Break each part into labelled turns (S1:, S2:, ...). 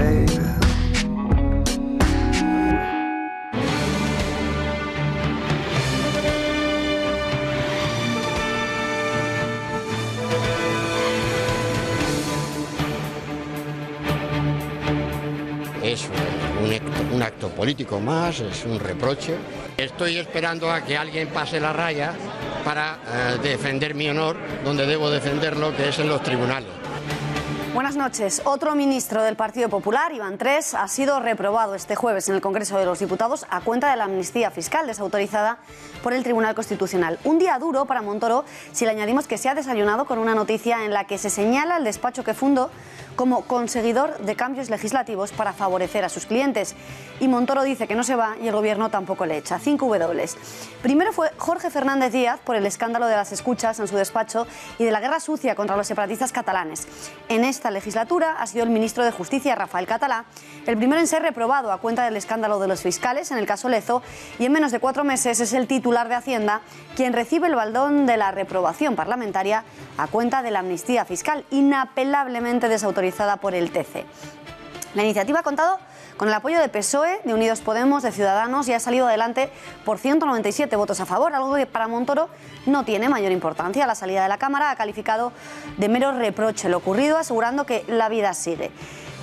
S1: baby.
S2: Es un acto político más, es un reproche. Estoy esperando a que alguien pase la raya para defender mi honor, donde debo defenderlo, que es en los tribunales.
S3: Buenas noches. Otro ministro del Partido Popular, Iván Tres, ha sido reprobado este jueves en el Congreso de los Diputados a cuenta de la amnistía fiscal desautorizada por el Tribunal Constitucional. Un día duro para Montoro si le añadimos que se ha desayunado con una noticia en la que se señala el despacho que fundó como conseguidor de cambios legislativos para favorecer a sus clientes. Y Montoro dice que no se va y el gobierno tampoco le echa. 5 W. Primero fue Jorge Fernández Díaz por el escándalo de las escuchas en su despacho y de la guerra sucia contra los separatistas catalanes. En esta legislatura ha sido el ministro de Justicia, Rafael Catalá, el primero en ser reprobado a cuenta del escándalo de los fiscales en el caso Lezo, y en menos de 4 meses es el titular de Hacienda quien recibe el baldón de la reprobación parlamentaria a cuenta de la amnistía fiscal inapelablemente desautorizada por el TC. La iniciativa ha contado con el apoyo de PSOE, de Unidos Podemos, de Ciudadanos y ha salido adelante por 197 votos a favor, algo que para Montoro no tiene mayor importancia. La salida de la Cámara ha calificado de mero reproche lo ocurrido, asegurando que la vida sigue.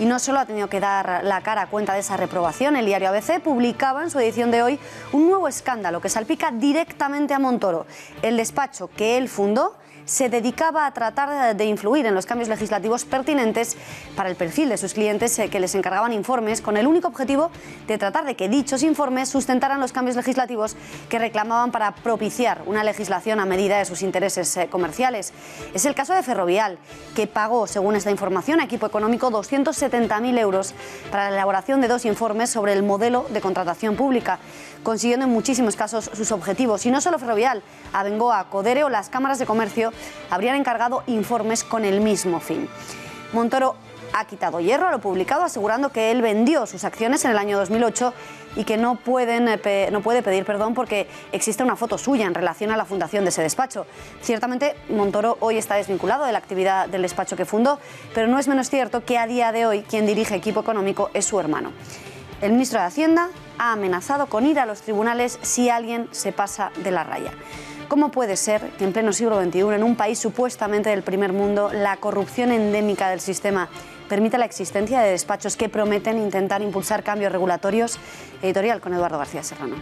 S3: Y no solo ha tenido que dar la cara a cuenta de esa reprobación, el diario ABC publicaba en su edición de hoy un nuevo escándalo que salpica directamente a Montoro. El despacho que él fundó se dedicaba a tratar de influir en los cambios legislativos pertinentes para el perfil de sus clientes que les encargaban informes con el único objetivo de tratar de que dichos informes sustentaran los cambios legislativos que reclamaban para propiciar una legislación a medida de sus intereses comerciales. Es el caso de Ferrovial, que pagó, según esta información, a Equipo Económico 270.000 euros para la elaboración de 2 informes sobre el modelo de contratación pública, consiguiendo en muchísimos casos sus objetivos. Y no solo Ferrovial, Abengoa, Codere o las cámaras de comercio habrían encargado informes con el mismo fin. Montoro ha quitado hierro a lo publicado, asegurando que él vendió sus acciones en el año 2008 y que no puede pedir perdón porque existe una foto suya en relación a la fundación de ese despacho. Ciertamente, Montoro hoy está desvinculado de la actividad del despacho que fundó, pero no es menos cierto que a día de hoy quien dirige Equipo Económico es su hermano. El ministro de Hacienda ha amenazado con ir a los tribunales si alguien se pasa de la raya. ¿Cómo puede ser que en pleno siglo XXI, en un país supuestamente del primer mundo, la corrupción endémica del sistema permita la existencia de despachos que prometen intentar impulsar cambios regulatorios? Editorial con Eduardo García Serrano.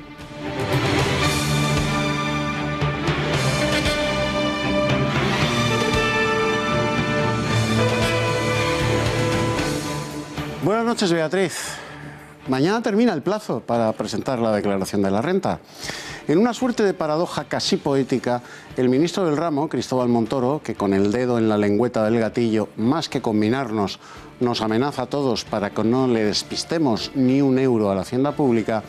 S4: Buenas noches, Beatriz. Mañana termina el plazo para presentar la declaración de la renta. En una suerte de paradoja casi poética, el ministro del ramo, Cristóbal Montoro, que con el dedo en la lengüeta del gatillo, más que combinarnos, nos amenaza a todos para que no le despistemos ni un euro a la hacienda pública,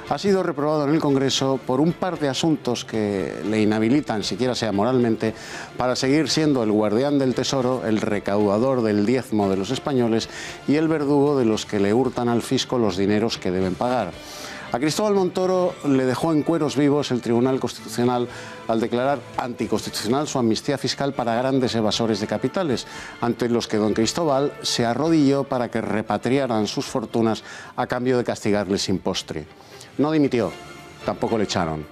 S4: ha sido reprobado en el Congreso por un par de asuntos que le inhabilitan, siquiera sea moralmente, para seguir siendo el guardián del tesoro, el recaudador del diezmo de los españoles y el verdugo de los que le hurtan al fisco los dineros que deben pagar. A Cristóbal Montoro le dejó en cueros vivos el Tribunal Constitucional al declarar anticonstitucional su amnistía fiscal para grandes evasores de capitales, ante los que don Cristóbal se arrodilló para que repatriaran sus fortunas a cambio de castigarles sin postre. No dimitió, tampoco le echaron.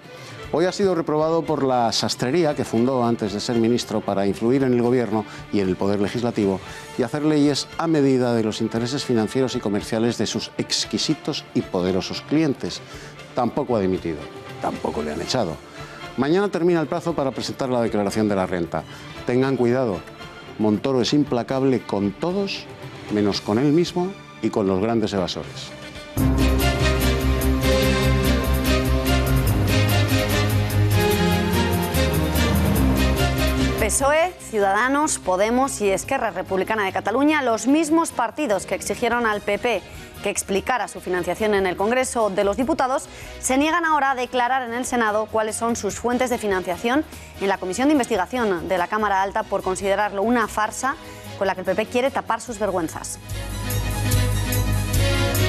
S4: Hoy ha sido reprobado por la sastrería que fundó antes de ser ministro para influir en el gobierno y en el poder legislativo y hacer leyes a medida de los intereses financieros y comerciales de sus exquisitos y poderosos clientes. Tampoco ha dimitido, tampoco le han echado. Mañana termina el plazo para presentar la declaración de la renta. Tengan cuidado, Montoro es implacable con todos, menos con él mismo y con los grandes evasores.
S3: PSOE, Ciudadanos, Podemos y Esquerra Republicana de Cataluña, los mismos partidos que exigieron al PP que explicara su financiación en el Congreso de los Diputados, se niegan ahora a declarar en el Senado cuáles son sus fuentes de financiación en la Comisión de Investigación de la Cámara Alta por considerarlo una farsa con la que el PP quiere tapar sus vergüenzas.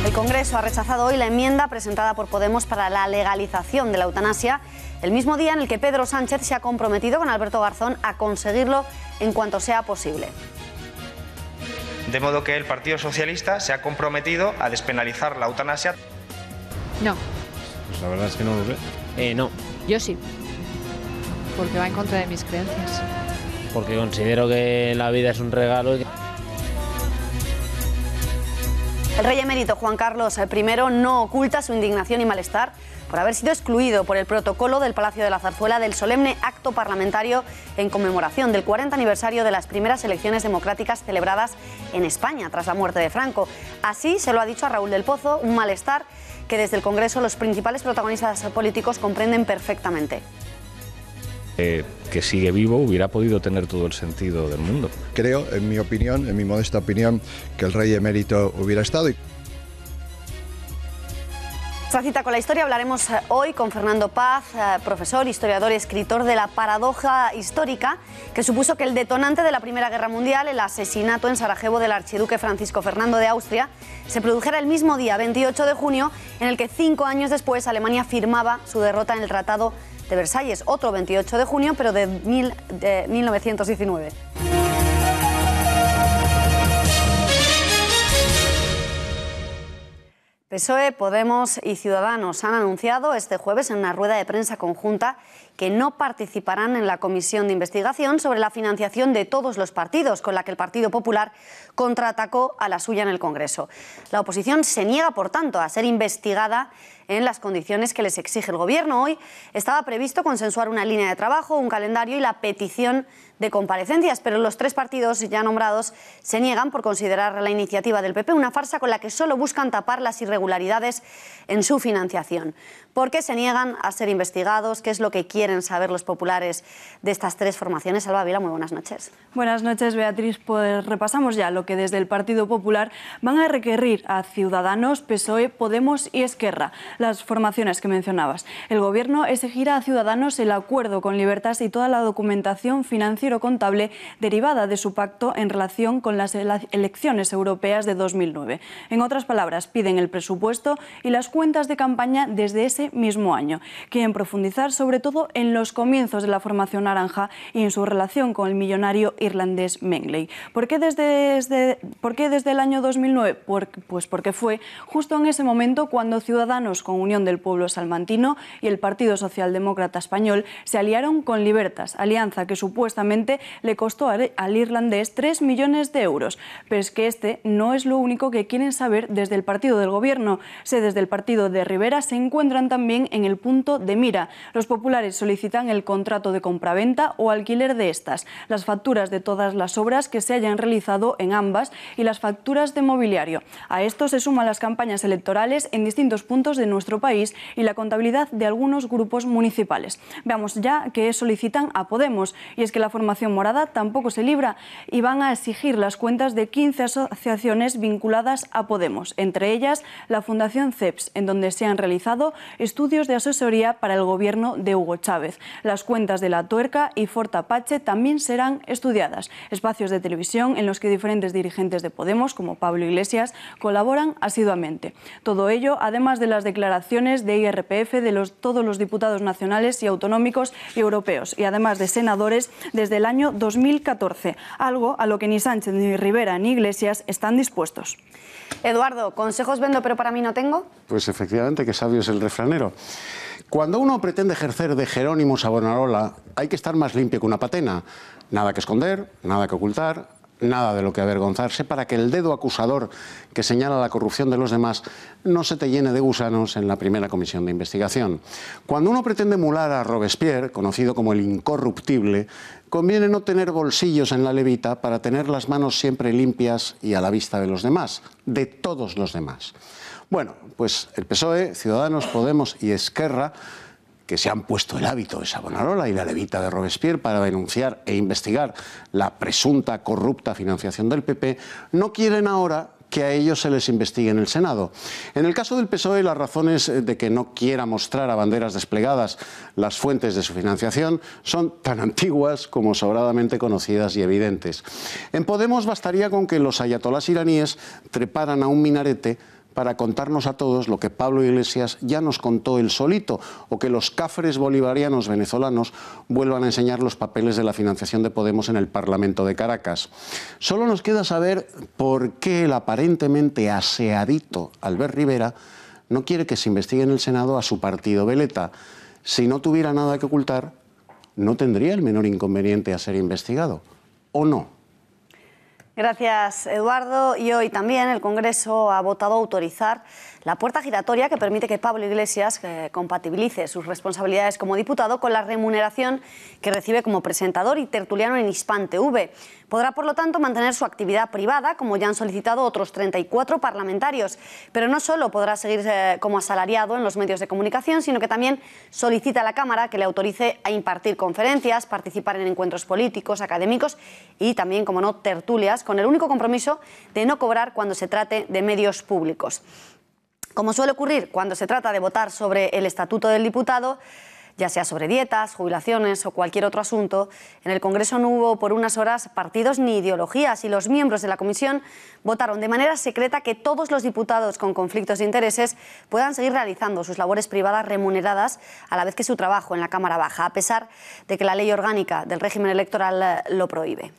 S3: El Congreso ha rechazado hoy la enmienda presentada por Podemos para la legalización de la eutanasia, el mismo día en el que Pedro Sánchez se ha comprometido con Alberto Garzón a conseguirlo en cuanto sea posible.
S1: de modo que el Partido Socialista se ha comprometido a despenalizar la eutanasia.
S5: No.
S6: Pues la verdad es que no lo sé.
S5: No. Yo sí. Porque va en contra de mis creencias.
S7: Porque considero que la vida es un regalo.
S3: El rey emérito Juan Carlos I no oculta su indignación y malestar por haber sido excluido por el protocolo del Palacio de la Zarzuela del solemne acto parlamentario en conmemoración del 40 aniversario de las primeras elecciones democráticas celebradas en España tras la muerte de Franco. Así se lo ha dicho a Raúl del Pozo, un malestar que desde el Congreso los principales protagonistas políticos comprenden perfectamente.
S6: Que sigue vivo hubiera podido tener todo el sentido del mundo.
S8: Creo, en mi opinión, en mi modesta opinión, que el rey emérito hubiera estado.
S3: Esta cita con la historia hablaremos hoy con Fernando Paz, profesor, historiador y escritor de La paradoja histórica, que supuso que el detonante de la Primera Guerra Mundial, el asesinato en Sarajevo del archiduque Francisco Fernando de Austria, se produjera el mismo día, 28 de junio, en el que 5 años después Alemania firmaba su derrota en el Tratado de Versalles, otro 28 de junio, pero de 1919. PSOE, Podemos y Ciudadanos han anunciado este jueves en una rueda de prensa conjunta que no participarán en la comisión de investigación sobre la financiación de todos los partidos, con la que el Partido Popular contraatacó a la suya en el Congreso. La oposición se niega, por tanto, a ser investigada en las condiciones que les exige el Gobierno. Hoy estaba previsto consensuar una línea de trabajo, un calendario y la petición de comparecencias, pero los 3 partidos ya nombrados se niegan por considerar la iniciativa del PP una farsa con la que solo buscan tapar las irregularidades en su financiación. ¿Por qué se niegan a ser investigados? ¿Qué es lo que quieren saber los populares de estas 3 formaciones? Salva Vila, muy buenas noches.
S9: Buenas noches, Beatriz. Pues repasamos ya lo que desde el Partido Popular van a requerir a Ciudadanos, PSOE, Podemos y Esquerra, las formaciones que mencionabas. El Gobierno exigirá a Ciudadanos el acuerdo con Libertas y toda la documentación financiero-contable derivada de su pacto en relación con las elecciones europeas de 2009. En otras palabras, piden el presupuesto y las cuentas de campaña desde ese mismo año. Quieren profundizar sobre todo en los comienzos de la formación naranja y en su relación con el millonario irlandés Mengley. ¿Por qué desde el año 2009? Pues porque fue justo en ese momento cuando Ciudadanos, con Unión del Pueblo Salmantino y el Partido Socialdemócrata Español, se aliaron con Libertas, alianza que supuestamente le costó al irlandés 3 millones de euros. Pero es que este no es lo único que quieren saber desde el partido del Gobierno. Desde el partido de Rivera se encuentran también en el punto de mira. Los populares solicitan el contrato de compraventa o alquiler de estas, las facturas de todas las obras que se hayan realizado en ambas y las facturas de mobiliario. A esto se suman las campañas electorales en distintos puntos de nuestro país y la contabilidad de algunos grupos municipales. Veamos ya qué solicitan a Podemos, y es que la formación morada tampoco se libra y van a exigir las cuentas de 15 asociaciones vinculadas a Podemos, entre ellas la Fundación CEPS, en donde se han realizado estudios de asesoría para el gobierno de Hugo Chávez. Las cuentas de La Tuerca y Forta Apache también serán estudiadas. Espacios de televisión en los que diferentes dirigentes de Podemos, como Pablo Iglesias, colaboran asiduamente. Todo ello, además de las declaraciones de IRPF de todos los diputados nacionales y autonómicos y europeos, y además de senadores desde el año 2014, algo a lo que ni Sánchez, ni Rivera, ni Iglesias están dispuestos.
S3: Eduardo, consejos vendo pero para mí no tengo.
S4: Pues efectivamente, que sabio es el refranero. Cuando uno pretende ejercer de Jerónimo Savonarola, hay que estar más limpio que una patena. Nada que esconder, nada que ocultar, nada de lo que avergonzarse, para que el dedo acusador que señala la corrupción de los demás no se te llene de gusanos en la primera comisión de investigación. Cuando uno pretende emular a Robespierre, conocido como el incorruptible, conviene no tener bolsillos en la levita para tener las manos siempre limpias y a la vista de los demás, de todos los demás. Bueno, pues el PSOE, Ciudadanos, Podemos y Esquerra, que se han puesto el hábito de Savonarola y la levita de Robespierre para denunciar e investigar la presunta corrupta financiación del PP, no quieren ahora que a ellos se les investigue en el Senado. En el caso del PSOE, las razones de que no quiera mostrar a banderas desplegadas las fuentes de su financiación son tan antiguas como sobradamente conocidas y evidentes. En Podemos bastaría con que los ayatolás iraníes treparan a un minarete para contarnos a todos lo que Pablo Iglesias ya nos contó él solito, o que los cafres bolivarianos venezolanos vuelvan a enseñar los papeles de la financiación de Podemos en el Parlamento de Caracas. Solo nos queda saber por qué el aparentemente aseadito Albert Rivera no quiere que se investigue en el Senado a su partido veleta. Si no tuviera nada que ocultar, no tendría el menor inconveniente a ser investigado, ¿o no?
S3: Gracias, Eduardo. Y hoy también el Congreso ha votado autorizar la puerta giratoria que permite que Pablo Iglesias compatibilice sus responsabilidades como diputado con la remuneración que recibe como presentador y tertuliano en Hispam TV. Podrá, por lo tanto, mantener su actividad privada, como ya han solicitado otros 34 parlamentarios. Pero no solo podrá seguir como asalariado en los medios de comunicación, sino que también solicita a la Cámara que le autorice a impartir conferencias, participar en encuentros políticos, académicos y también, como no, tertulias, con el único compromiso de no cobrar cuando se trate de medios públicos. Como suele ocurrir cuando se trata de votar sobre el Estatuto del Diputado, ya sea sobre dietas, jubilaciones o cualquier otro asunto, en el Congreso no hubo por unas horas partidos ni ideologías y los miembros de la comisión votaron de manera secreta que todos los diputados con conflictos de intereses puedan seguir realizando sus labores privadas remuneradas a la vez que su trabajo en la Cámara Baja, a pesar de que la ley orgánica del régimen electoral lo prohíbe.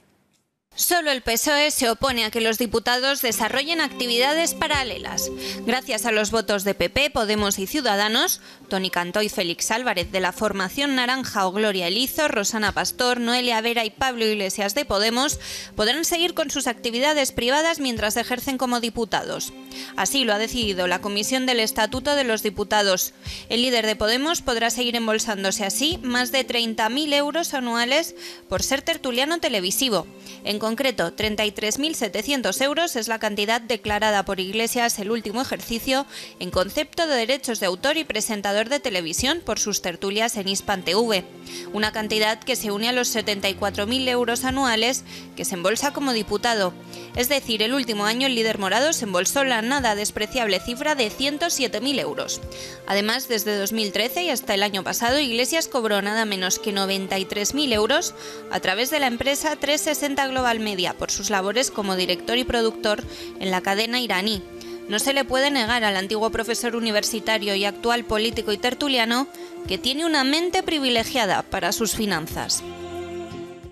S10: Solo el PSOE se opone a que los diputados desarrollen actividades paralelas. Gracias a los votos de PP, Podemos y Ciudadanos, Toni Cantó y Félix Álvarez de la formación naranja o Gloria Elizo, Rosana Pastor, Noelia Vera y Pablo Iglesias de Podemos podrán seguir con sus actividades privadas mientras ejercen como diputados. Así lo ha decidido la Comisión del Estatuto de los Diputados. El líder de Podemos podrá seguir embolsándose así más de 30.000 euros anuales por ser tertuliano televisivo. En concreto, 33.700 euros es la cantidad declarada por Iglesias el último ejercicio en concepto de derechos de autor y presentador de televisión por sus tertulias en Hispam TV. Una cantidad que se une a los 74.000 euros anuales que se embolsa como diputado. Es decir, el último año el líder morado se embolsó la nada despreciable cifra de 107.000 euros. Además, desde 2013 y hasta el año pasado, Iglesias cobró nada menos que 93.000 euros a través de la empresa 360 Global Media por sus labores como director y productor en la cadena iraní. No se le puede negar al antiguo profesor universitario y actual político y tertuliano que tiene una mente privilegiada para sus finanzas.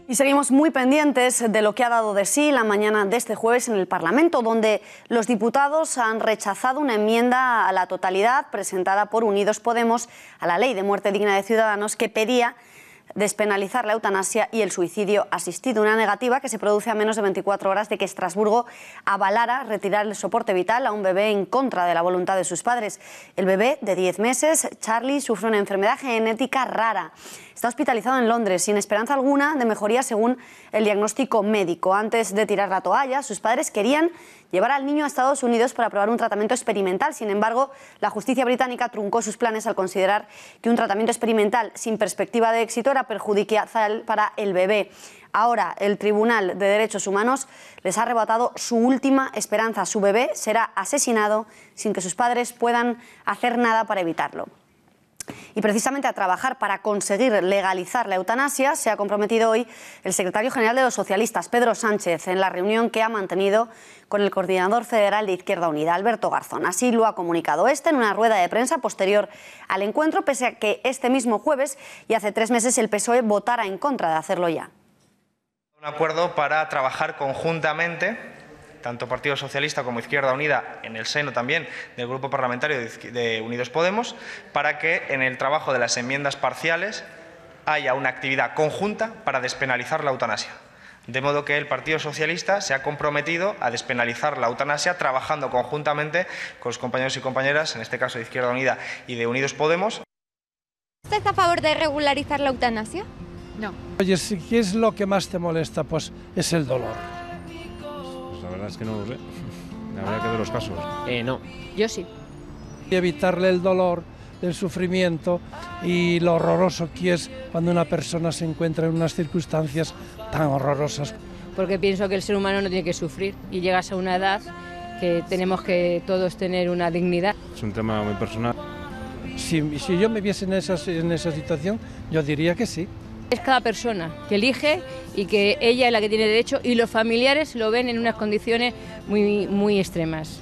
S3: Y seguimos muy pendientes de lo que ha dado de sí la mañana de este jueves en el Parlamento, donde los diputados han rechazado una enmienda a la totalidad presentada por Unidos Podemos a la Ley de Muerte Digna de Ciudadanos que pedía despenalizar la eutanasia y el suicidio asistido. Una negativa que se produce a menos de 24 horas de que Estrasburgo avalara retirar el soporte vital a un bebé en contra de la voluntad de sus padres. El bebé de 10 meses, Charlie, sufre una enfermedad genética rara. Está hospitalizado en Londres sin esperanza alguna de mejoría según el diagnóstico médico. Antes de tirar la toalla, sus padres querían llevar al niño a Estados Unidos para probar un tratamiento experimental. Sin embargo, la justicia británica truncó sus planes al considerar que un tratamiento experimental sin perspectiva de éxito era perjudicial para el bebé. Ahora, el Tribunal de Derechos Humanos les ha arrebatado su última esperanza. Su bebé será asesinado sin que sus padres puedan hacer nada para evitarlo. Y precisamente a trabajar para conseguir legalizar la eutanasia se ha comprometido hoy el secretario general de los socialistas, Pedro Sánchez, en la reunión que ha mantenido con el coordinador federal de Izquierda Unida, Alberto Garzón. Así lo ha comunicado en una rueda de prensa posterior al encuentro, pese a que este mismo jueves y hace 3 meses el PSOE votara en contra de hacerlo ya.
S1: Un acuerdo para trabajar conjuntamente, tanto Partido Socialista como Izquierda Unida, en el seno también del Grupo Parlamentario de Unidos Podemos, para que en el trabajo de las enmiendas parciales haya una actividad conjunta para despenalizar la eutanasia. De modo que el Partido Socialista se ha comprometido a despenalizar la eutanasia trabajando conjuntamente con los compañeros y compañeras, en este caso de Izquierda Unida y de Unidos Podemos.
S11: ¿Usted está a favor de regularizar la eutanasia?
S5: No.
S12: Oye, ¿qué es lo que más te molesta? Pues es el dolor.
S6: La verdad es que no lo sé. Habrá que ver los casos.
S7: No.
S5: Yo sí.
S12: Evitarle el dolor, el sufrimiento y lo horroroso que es cuando una persona se encuentra en unas circunstancias tan horrorosas.
S5: Porque pienso que el ser humano no tiene que sufrir y llegas a una edad que tenemos que todos tener una dignidad.
S6: Es un tema muy personal.
S12: Si yo me viese en esa situación, yo diría que sí.
S5: Es cada persona que elige y que ella es la que tiene derecho y los familiares lo ven en unas condiciones muy extremas.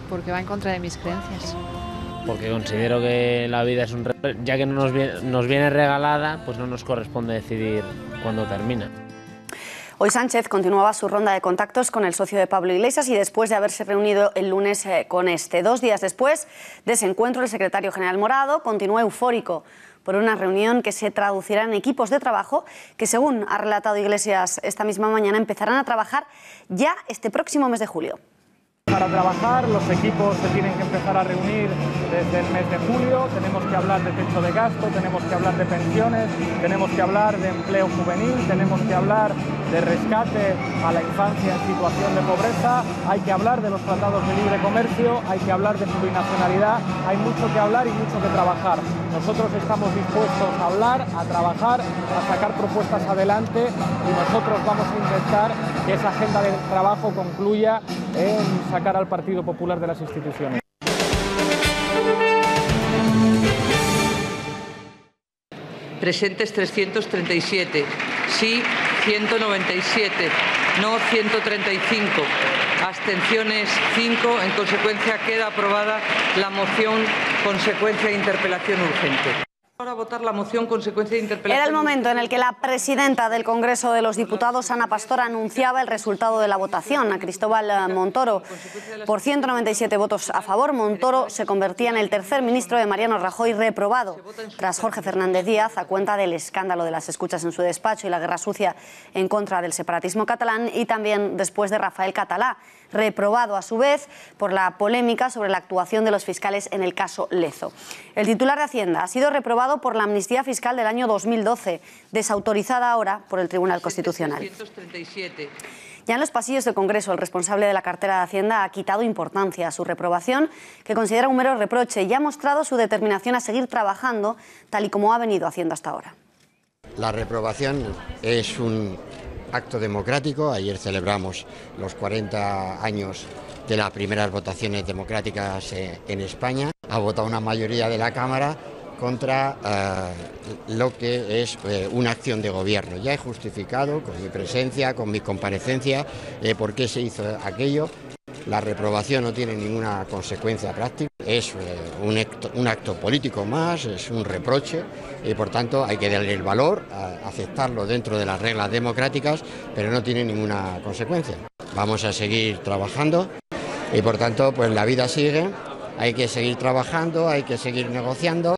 S13: porque va en contra de mis creencias.
S7: Porque considero que la vida es un regalo, ya que no nos viene regalada, pues no nos corresponde decidir cuándo termina.
S3: Hoy Sánchez continuaba su ronda de contactos con el socio de Pablo Iglesias y después de haberse reunido el lunes con este. 2 días después de ese encuentro, el secretario general Morado continuó eufórico por una reunión que se traducirá en equipos de trabajo que, según ha relatado Iglesias esta misma mañana, empezarán a trabajar ya este próximo mes de julio.
S14: Para trabajar, los equipos se tienen que empezar a reunir desde el mes de julio. Tenemos que hablar de techo de gasto, tenemos que hablar de pensiones, tenemos que hablar de empleo juvenil, tenemos que hablar de rescate a la infancia en situación de pobreza, hay que hablar de los tratados de libre comercio, hay que hablar de plurinacionalidad, hay mucho que hablar y mucho que trabajar. Nosotros estamos dispuestos a hablar, a trabajar, a sacar propuestas adelante y nosotros vamos a intentar que esa agenda de trabajo concluya en sacar al Partido Popular de las instituciones.
S15: Presentes 337, sí 197, no 135, abstenciones 5. En consecuencia queda aprobada la moción consecuencia de interpelación urgente. Ahora votar la moción consecuencia de interpelación.
S3: Era el momento en el que la presidenta del Congreso de los Diputados, Ana Pastor, anunciaba el resultado de la votación a Cristóbal Montoro. Por 197 votos a favor, Montoro se convertía en el tercer ministro de Mariano Rajoy reprobado, tras Jorge Fernández Díaz, a cuenta del escándalo de las escuchas en su despacho y la guerra sucia en contra del separatismo catalán, y también después de Rafael Catalá, reprobado a su vez por la polémica sobre la actuación de los fiscales en el caso Lezo. El titular de Hacienda ha sido reprobado por la amnistía fiscal del año 2012, desautorizada ahora por el Tribunal Constitucional. Ya en los pasillos del Congreso, el responsable de la cartera de Hacienda ha quitado importancia a su reprobación, que considera un mero reproche, y ha mostrado su determinación a seguir trabajando tal y como ha venido haciendo hasta ahora.
S2: La reprobación es un acto democrático. Ayer celebramos los 40 años de las primeras votaciones democráticas en España. Ha votado una mayoría de la Cámara contra lo que es una acción de gobierno. Ya he justificado con mi presencia, con mi comparecencia, por qué se hizo aquello. La reprobación no tiene ninguna consecuencia práctica, es un acto político más, es un reproche y por tanto hay que darle el valor, aceptarlo dentro de las reglas democráticas, pero no tiene ninguna consecuencia. Vamos a seguir trabajando y por tanto pues la vida sigue, hay que seguir trabajando, hay que seguir negociando.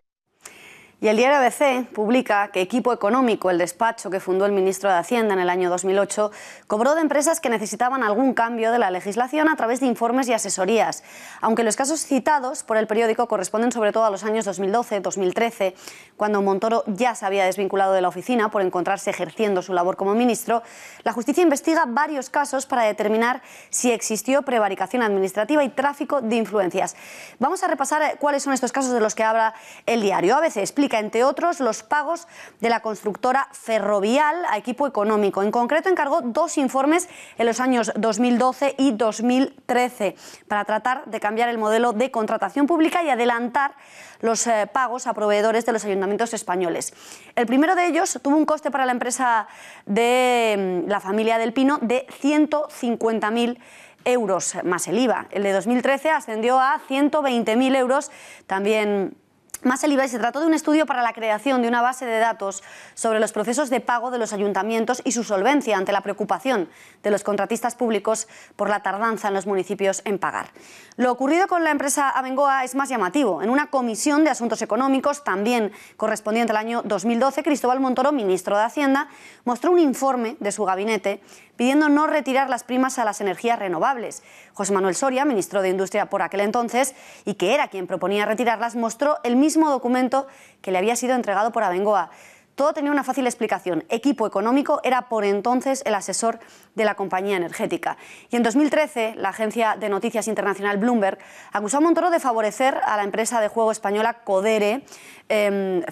S3: Y el diario ABC publica que Equipo Económico, el despacho que fundó el ministro de Hacienda en el año 2008, cobró de empresas que necesitaban algún cambio de la legislación a través de informes y asesorías, aunque los casos citados por el periódico corresponden sobre todo a los años 2012-2013, cuando Montoro ya se había desvinculado de la oficina por encontrarse ejerciendo su labor como ministro. La justicia investiga varios casos para determinar si existió prevaricación administrativa y tráfico de influencias. Vamos a repasar cuáles son estos casos de los que habla el diario. ABC explica, entre otros, los pagos de la constructora Ferrovial a Equipo Económico. En concreto, encargó 2 informes en los años 2012 y 2013 para tratar de cambiar el modelo de contratación pública y adelantar los pagos a proveedores de los ayuntamientos españoles. El primero de ellos tuvo un coste para la empresa de la familia del Pino de 150.000 euros más el IVA. El de 2013 ascendió a 120.000 euros, también más el IVA, y se trató de un estudio para la creación de una base de datos sobre los procesos de pago de los ayuntamientos y su solvencia ante la preocupación de los contratistas públicos por la tardanza en los municipios en pagar. Lo ocurrido con la empresa Abengoa es más llamativo. En una comisión de asuntos económicos, también correspondiente al año 2012, Cristóbal Montoro, ministro de Hacienda, mostró un informe de su gabinete pidiendo no retirar las primas a las energías renovables. José Manuel Soria, ministro de Industria por aquel entonces, y que era quien proponía retirarlas, mostró el mismo documento que le había sido entregado por Abengoa. Todo tenía una fácil explicación. Equipo Económico era por entonces el asesor de la compañía energética. Y en 2013, la agencia de noticias internacional Bloomberg acusó a Montoro de favorecer a la empresa de juego española Codere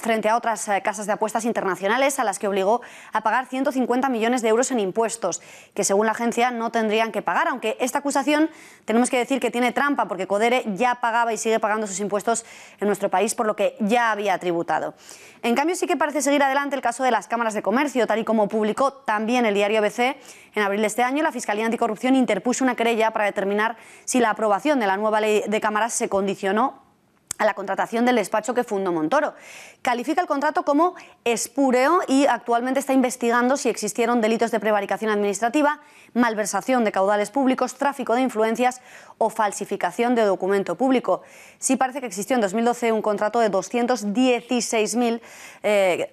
S3: frente a otras casas de apuestas internacionales a las que obligó a pagar 150 millones de euros en impuestos, que según la agencia no tendrían que pagar, aunque esta acusación tenemos que decir que tiene trampa, porque Codere ya pagaba y sigue pagando sus impuestos en nuestro país, por lo que ya había tributado. En cambio, sí que parece seguir adelante adelante el caso de las cámaras de comercio, tal y como publicó también el diario ABC. En abril de este año, la Fiscalía Anticorrupción interpuso una querella para determinar si la aprobación de la nueva ley de cámaras se condicionó a la contratación del despacho que fundó Montoro. Califica el contrato como espúreo y actualmente está investigando si existieron delitos de prevaricación administrativa, malversación de caudales públicos, tráfico de influencias o falsificación de documento público. Sí parece que existió en 2012 un contrato de 216.000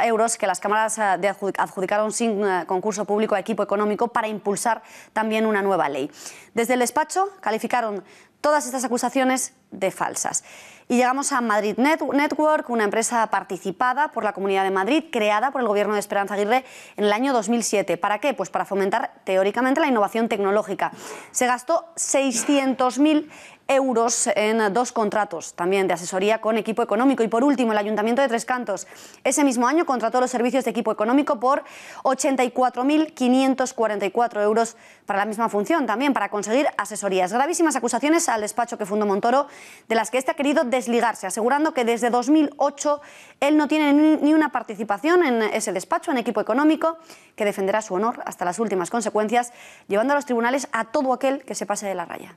S3: euros que las cámaras adjudicaron sin concurso público a Equipo Económico para impulsar también una nueva ley. Desde el despacho calificaron todas estas acusaciones de falsas. Y llegamos a Madrid Network, una empresa participada por la Comunidad de Madrid, creada por el gobierno de Esperanza Aguirre en el año 2007. ¿Para qué? Pues para fomentar teóricamente la innovación tecnológica. Se gastó 600.000 euros en 2 contratos también de asesoría con Equipo Económico. Y por último, el Ayuntamiento de Tres Cantos ese mismo año contrató los servicios de Equipo Económico por 84.544 euros para la misma función, también para conseguir asesorías. Gravísimas acusaciones al despacho que fundó Montoro, de las que este ha querido desligarse, asegurando que desde 2008 él no tiene ni una participación en ese despacho, en Equipo Económico, que defenderá su honor hasta las últimas consecuencias, llevando a los tribunales a todo aquel que se pase de la raya.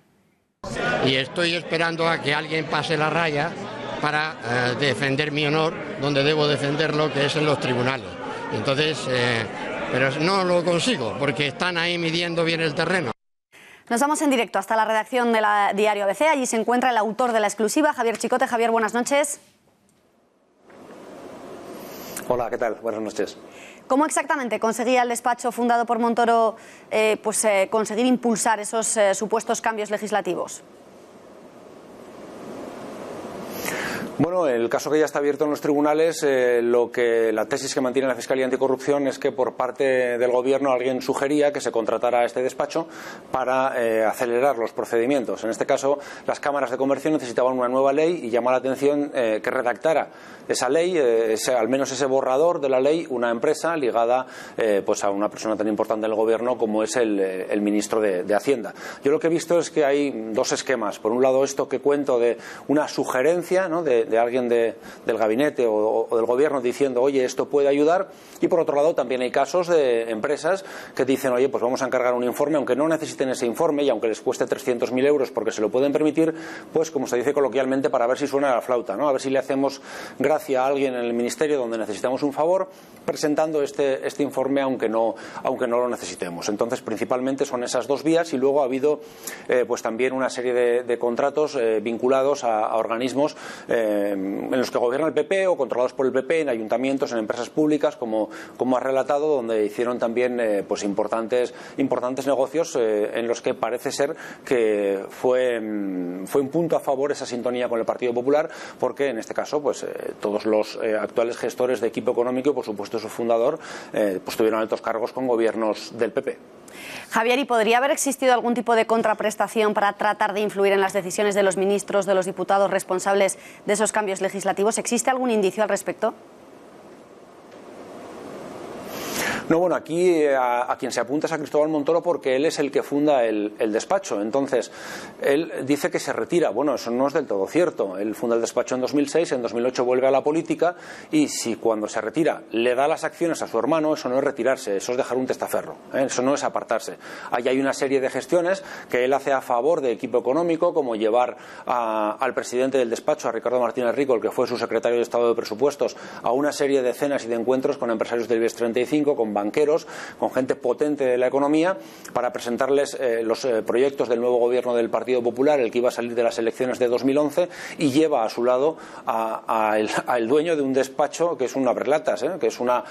S2: Y estoy esperando a que alguien pase la raya para defender mi honor, donde debo defenderlo, que es en los tribunales. Entonces, pero no lo consigo, porque están ahí midiendo bien el terreno.
S3: Nos vamos en directo hasta la redacción de la diario ABC. Allí se encuentra el autor de la exclusiva, Javier Chicote. Javier, buenas noches.
S16: Hola, ¿qué tal? Buenas noches.
S3: ¿Cómo exactamente conseguía el despacho fundado por Montoro conseguir impulsar esos supuestos cambios legislativos?
S16: Bueno, el caso que ya está abierto en los tribunales, la tesis que mantiene la Fiscalía Anticorrupción es que por parte del Gobierno alguien sugería que se contratara a este despacho para acelerar los procedimientos. En este caso, las cámaras de comercio necesitaban una nueva ley y llama la atención que redactara esa ley, al menos ese borrador de la ley, una empresa ligada pues a una persona tan importante del Gobierno como es el ministro de Hacienda. Yo lo que he visto es que hay 2 esquemas. Por un lado, esto que cuento de una sugerencia, ¿no?, de alguien del gabinete o del Gobierno diciendo, oye, esto puede ayudar. Y por otro lado, también hay casos de empresas que dicen, oye, pues vamos a encargar un informe, aunque no necesiten ese informe y aunque les cueste 300.000 euros porque se lo pueden permitir, pues como se dice coloquialmente, para ver si suena la flauta, ¿no? A ver si le hacemos gracia a alguien en el Ministerio donde necesitamos un favor, presentando este informe aunque no lo necesitemos. Entonces, principalmente son esas 2 vías y luego ha habido pues también una serie de contratos vinculados a organismos en los que gobierna el PP o controlados por el PP, en ayuntamientos, en empresas públicas, como ha relatado, donde hicieron también pues importantes negocios en los que parece ser que fue un punto a favor esa sintonía con el Partido Popular, porque en este caso pues todos los actuales gestores de Equipo Económico y por supuesto su fundador pues tuvieron altos cargos con gobiernos del PP.
S3: Javier, ¿y podría haber existido algún tipo de contraprestación para tratar de influir en las decisiones de los ministros, de los diputados responsables de esos cambios legislativos? ¿Existe algún indicio al respecto?
S16: No, bueno, aquí a quien se apunta es a Cristóbal Montoro porque él es el que funda el despacho. Entonces, él dice que se retira. Bueno, eso no es del todo cierto. Él funda el despacho en 2006, en 2008 vuelve a la política y si cuando se retira le da las acciones a su hermano, eso no es retirarse, eso es dejar un testaferro, ¿eh? Eso no es apartarse. Ahí hay una serie de gestiones que él hace a favor de Equipo Económico, como llevar al presidente del despacho, a Ricardo Martínez Rico, el que fue su secretario de Estado de Presupuestos, a una serie de cenas y de encuentros con empresarios del IBEX 35, con banqueros, con gente potente de la economía, para presentarles los proyectos del nuevo gobierno del Partido Popular, el que iba a salir de las elecciones de 2011, y lleva a su lado al dueño de un despacho que es un abrelatas, que es una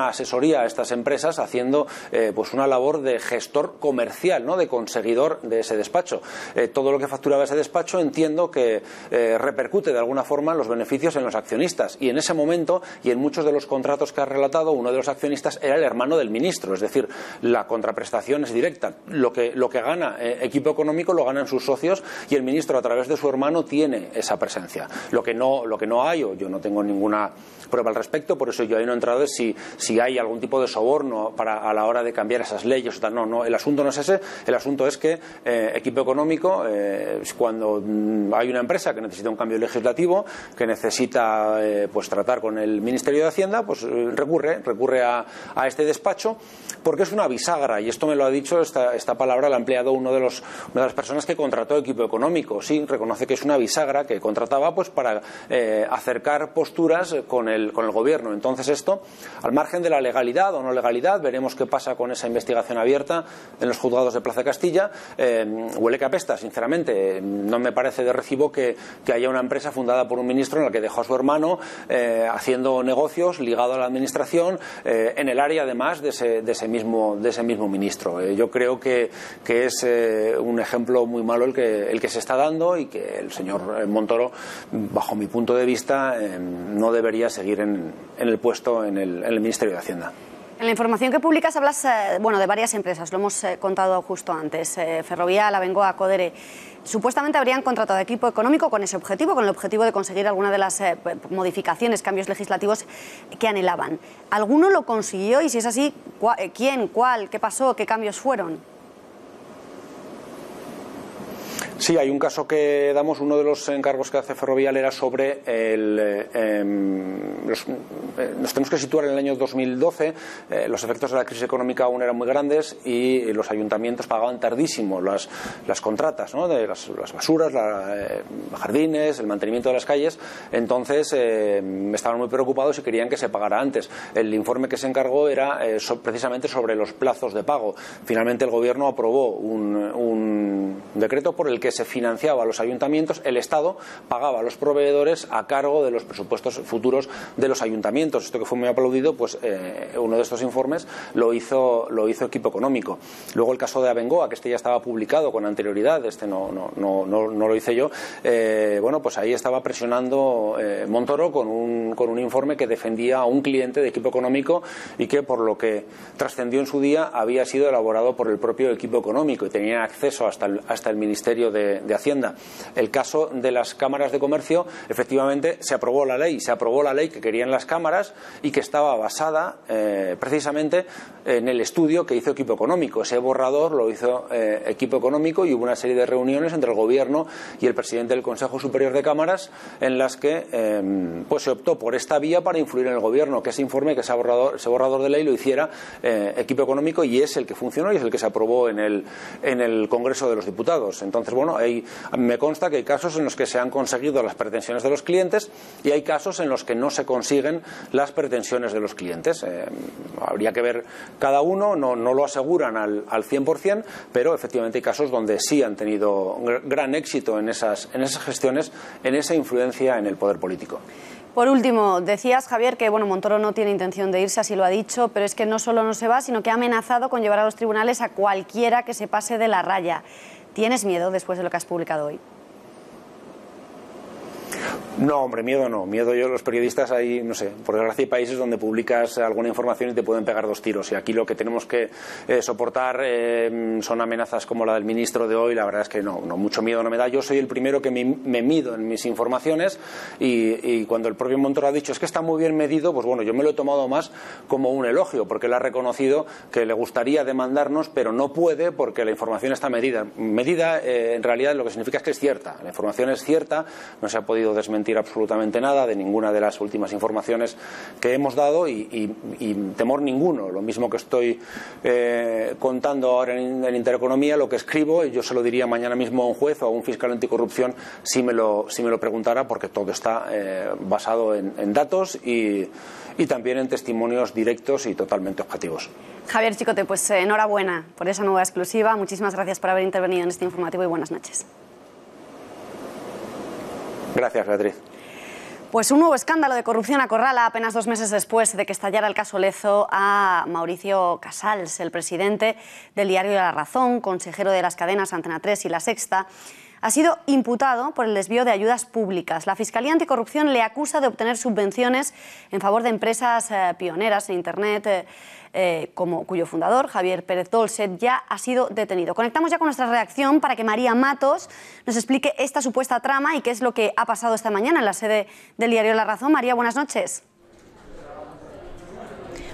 S16: asesoría a estas empresas, haciendo pues una labor de gestor comercial, ¿no?, de conseguidor de ese despacho. Todo lo que facturaba ese despacho entiendo que repercute de alguna forma los beneficios en los accionistas, y en ese momento y en muchos de los contratos que ha relatado, uno de los accionistas era el hermano del ministro, es decir, la contraprestación es directa. Lo que gana Equipo Económico lo ganan sus socios y el ministro a través de su hermano tiene esa presencia. Lo que no hay, o yo no tengo ninguna prueba al respecto, por eso yo ahí no he entrado, es si hay algún tipo de soborno a la hora de cambiar esas leyes o tal. No, el asunto no es ese, el asunto es que Equipo Económico, cuando hay una empresa que necesita un cambio legislativo, que necesita pues tratar con el Ministerio de Hacienda, pues recurre a este despacho, porque es una bisagra, y esto me lo ha dicho, esta palabra la ha empleado una de las personas que contrató Equipo Económico. Sí, reconoce que es una bisagra que contrataba pues para acercar posturas con el gobierno. Entonces esto, al margen de la legalidad o no legalidad, veremos qué pasa con esa investigación abierta en los juzgados de Plaza Castilla. Huele que apesta, sinceramente. No me parece de recibo que haya una empresa fundada por un ministro en la que dejó a su hermano haciendo negocios ligado a la administración en el área además de ese mismo ministro. Yo creo que es un ejemplo muy malo el que se está dando, y que el señor Montoro, bajo mi punto de vista, no debería seguir en el puesto en el Ministerio de Hacienda.
S3: En la información que publicas hablas de varias empresas, lo hemos contado justo antes, Ferrovial, Abengoa, Codere. Supuestamente habrían contratado a Equipo Económico con ese objetivo, con el objetivo de conseguir alguna de las modificaciones, cambios legislativos que anhelaban. ¿Alguno lo consiguió? Y si es así, ¿quién, cuál, qué pasó, qué cambios fueron?
S16: Sí, hay un caso que damos, uno de los encargos que hace Ferrovial era sobre nos tenemos que situar en el año 2012, los efectos de la crisis económica aún eran muy grandes y los ayuntamientos pagaban tardísimo las contratas, ¿no?, de las basuras, los jardines, el mantenimiento de las calles. Entonces estaban muy preocupados y querían que se pagara antes. El informe que se encargó era precisamente sobre los plazos de pago. Finalmente el gobierno aprobó un decreto por el que se financiaba a los ayuntamientos, el Estado pagaba a los proveedores a cargo de los presupuestos futuros de los ayuntamientos. Esto que fue muy aplaudido, pues uno de estos informes lo hizo Equipo Económico. Luego el caso de Abengoa, que este ya estaba publicado con anterioridad, este no lo hice yo. Bueno, pues ahí estaba presionando Montoro con un informe que defendía a un cliente de Equipo Económico y que, por lo que trascendió en su día, había sido elaborado por el propio Equipo Económico y tenía acceso hasta el Ministerio de Hacienda. El caso de las cámaras de comercio, efectivamente se aprobó la ley que querían las cámaras y que estaba basada precisamente en el estudio que hizo Equipo Económico. Ese borrador lo hizo Equipo Económico y hubo una serie de reuniones entre el gobierno y el presidente del Consejo Superior de Cámaras en las que pues se optó por esta vía para influir en el gobierno, que ese informe, que ese borrador de ley lo hiciera Equipo Económico, y es el que funcionó y es el que se aprobó en el Congreso de los Diputados. Entonces, bueno, ahí me consta que hay casos en los que se han conseguido las pretensiones de los clientes y hay casos en los que no se consiguen las pretensiones de los clientes. Habría que ver cada uno, no lo aseguran al 100%, pero efectivamente hay casos donde sí han tenido gran éxito en esas gestiones, en esa influencia en el poder político.
S3: Por último, decías, Javier, que Montoro no tiene intención de irse, así lo ha dicho, pero es que no solo no se va, sino que ha amenazado con llevar a los tribunales a cualquiera que se pase de la raya. ¿Tienes miedo después de lo que has publicado hoy?
S16: No, hombre, miedo no. Miedo yo, los periodistas, hay, no sé, por desgracia hay países donde publicas alguna información y te pueden pegar 2 tiros. Y aquí lo que tenemos que soportar son amenazas como la del ministro de hoy. La verdad es que no, mucho miedo no me da. Yo soy el primero que me mido en mis informaciones y cuando el propio Montoro ha dicho es que está muy bien medido, pues bueno, yo me lo he tomado más como un elogio, porque él ha reconocido que le gustaría demandarnos, pero no puede porque la información está medida. Medida, en realidad, lo que significa es que es cierta. La información es cierta, no se ha podido desmentir absolutamente nada de ninguna de las últimas informaciones que hemos dado y temor ninguno. Lo mismo que estoy contando ahora en Intereconomía, lo que escribo, yo se lo diría mañana mismo a un juez o a un fiscal anticorrupción si me lo preguntara, porque todo está basado en datos y también en testimonios directos y totalmente objetivos.
S3: Javier Chicote, pues enhorabuena por esa nueva exclusiva. Muchísimas gracias por haber intervenido en este informativo y buenas noches.
S16: Gracias, Beatriz.
S3: Pues un nuevo escándalo de corrupción acorrala apenas 2 meses después de que estallara el caso Lezo a Mauricio Casals, el presidente del diario La Razón, consejero de las cadenas Antena 3 y La Sexta. ha sido imputado por el desvío de ayudas públicas. La Fiscalía Anticorrupción le acusa de obtener subvenciones en favor de empresas pioneras en Internet, cuyo fundador, Javier Pérez Dolcet, ya ha sido detenido. Conectamos ya con nuestra redacción para que María Matos nos explique esta supuesta trama y qué es lo que ha pasado esta mañana en la sede del diario La Razón. María, buenas noches.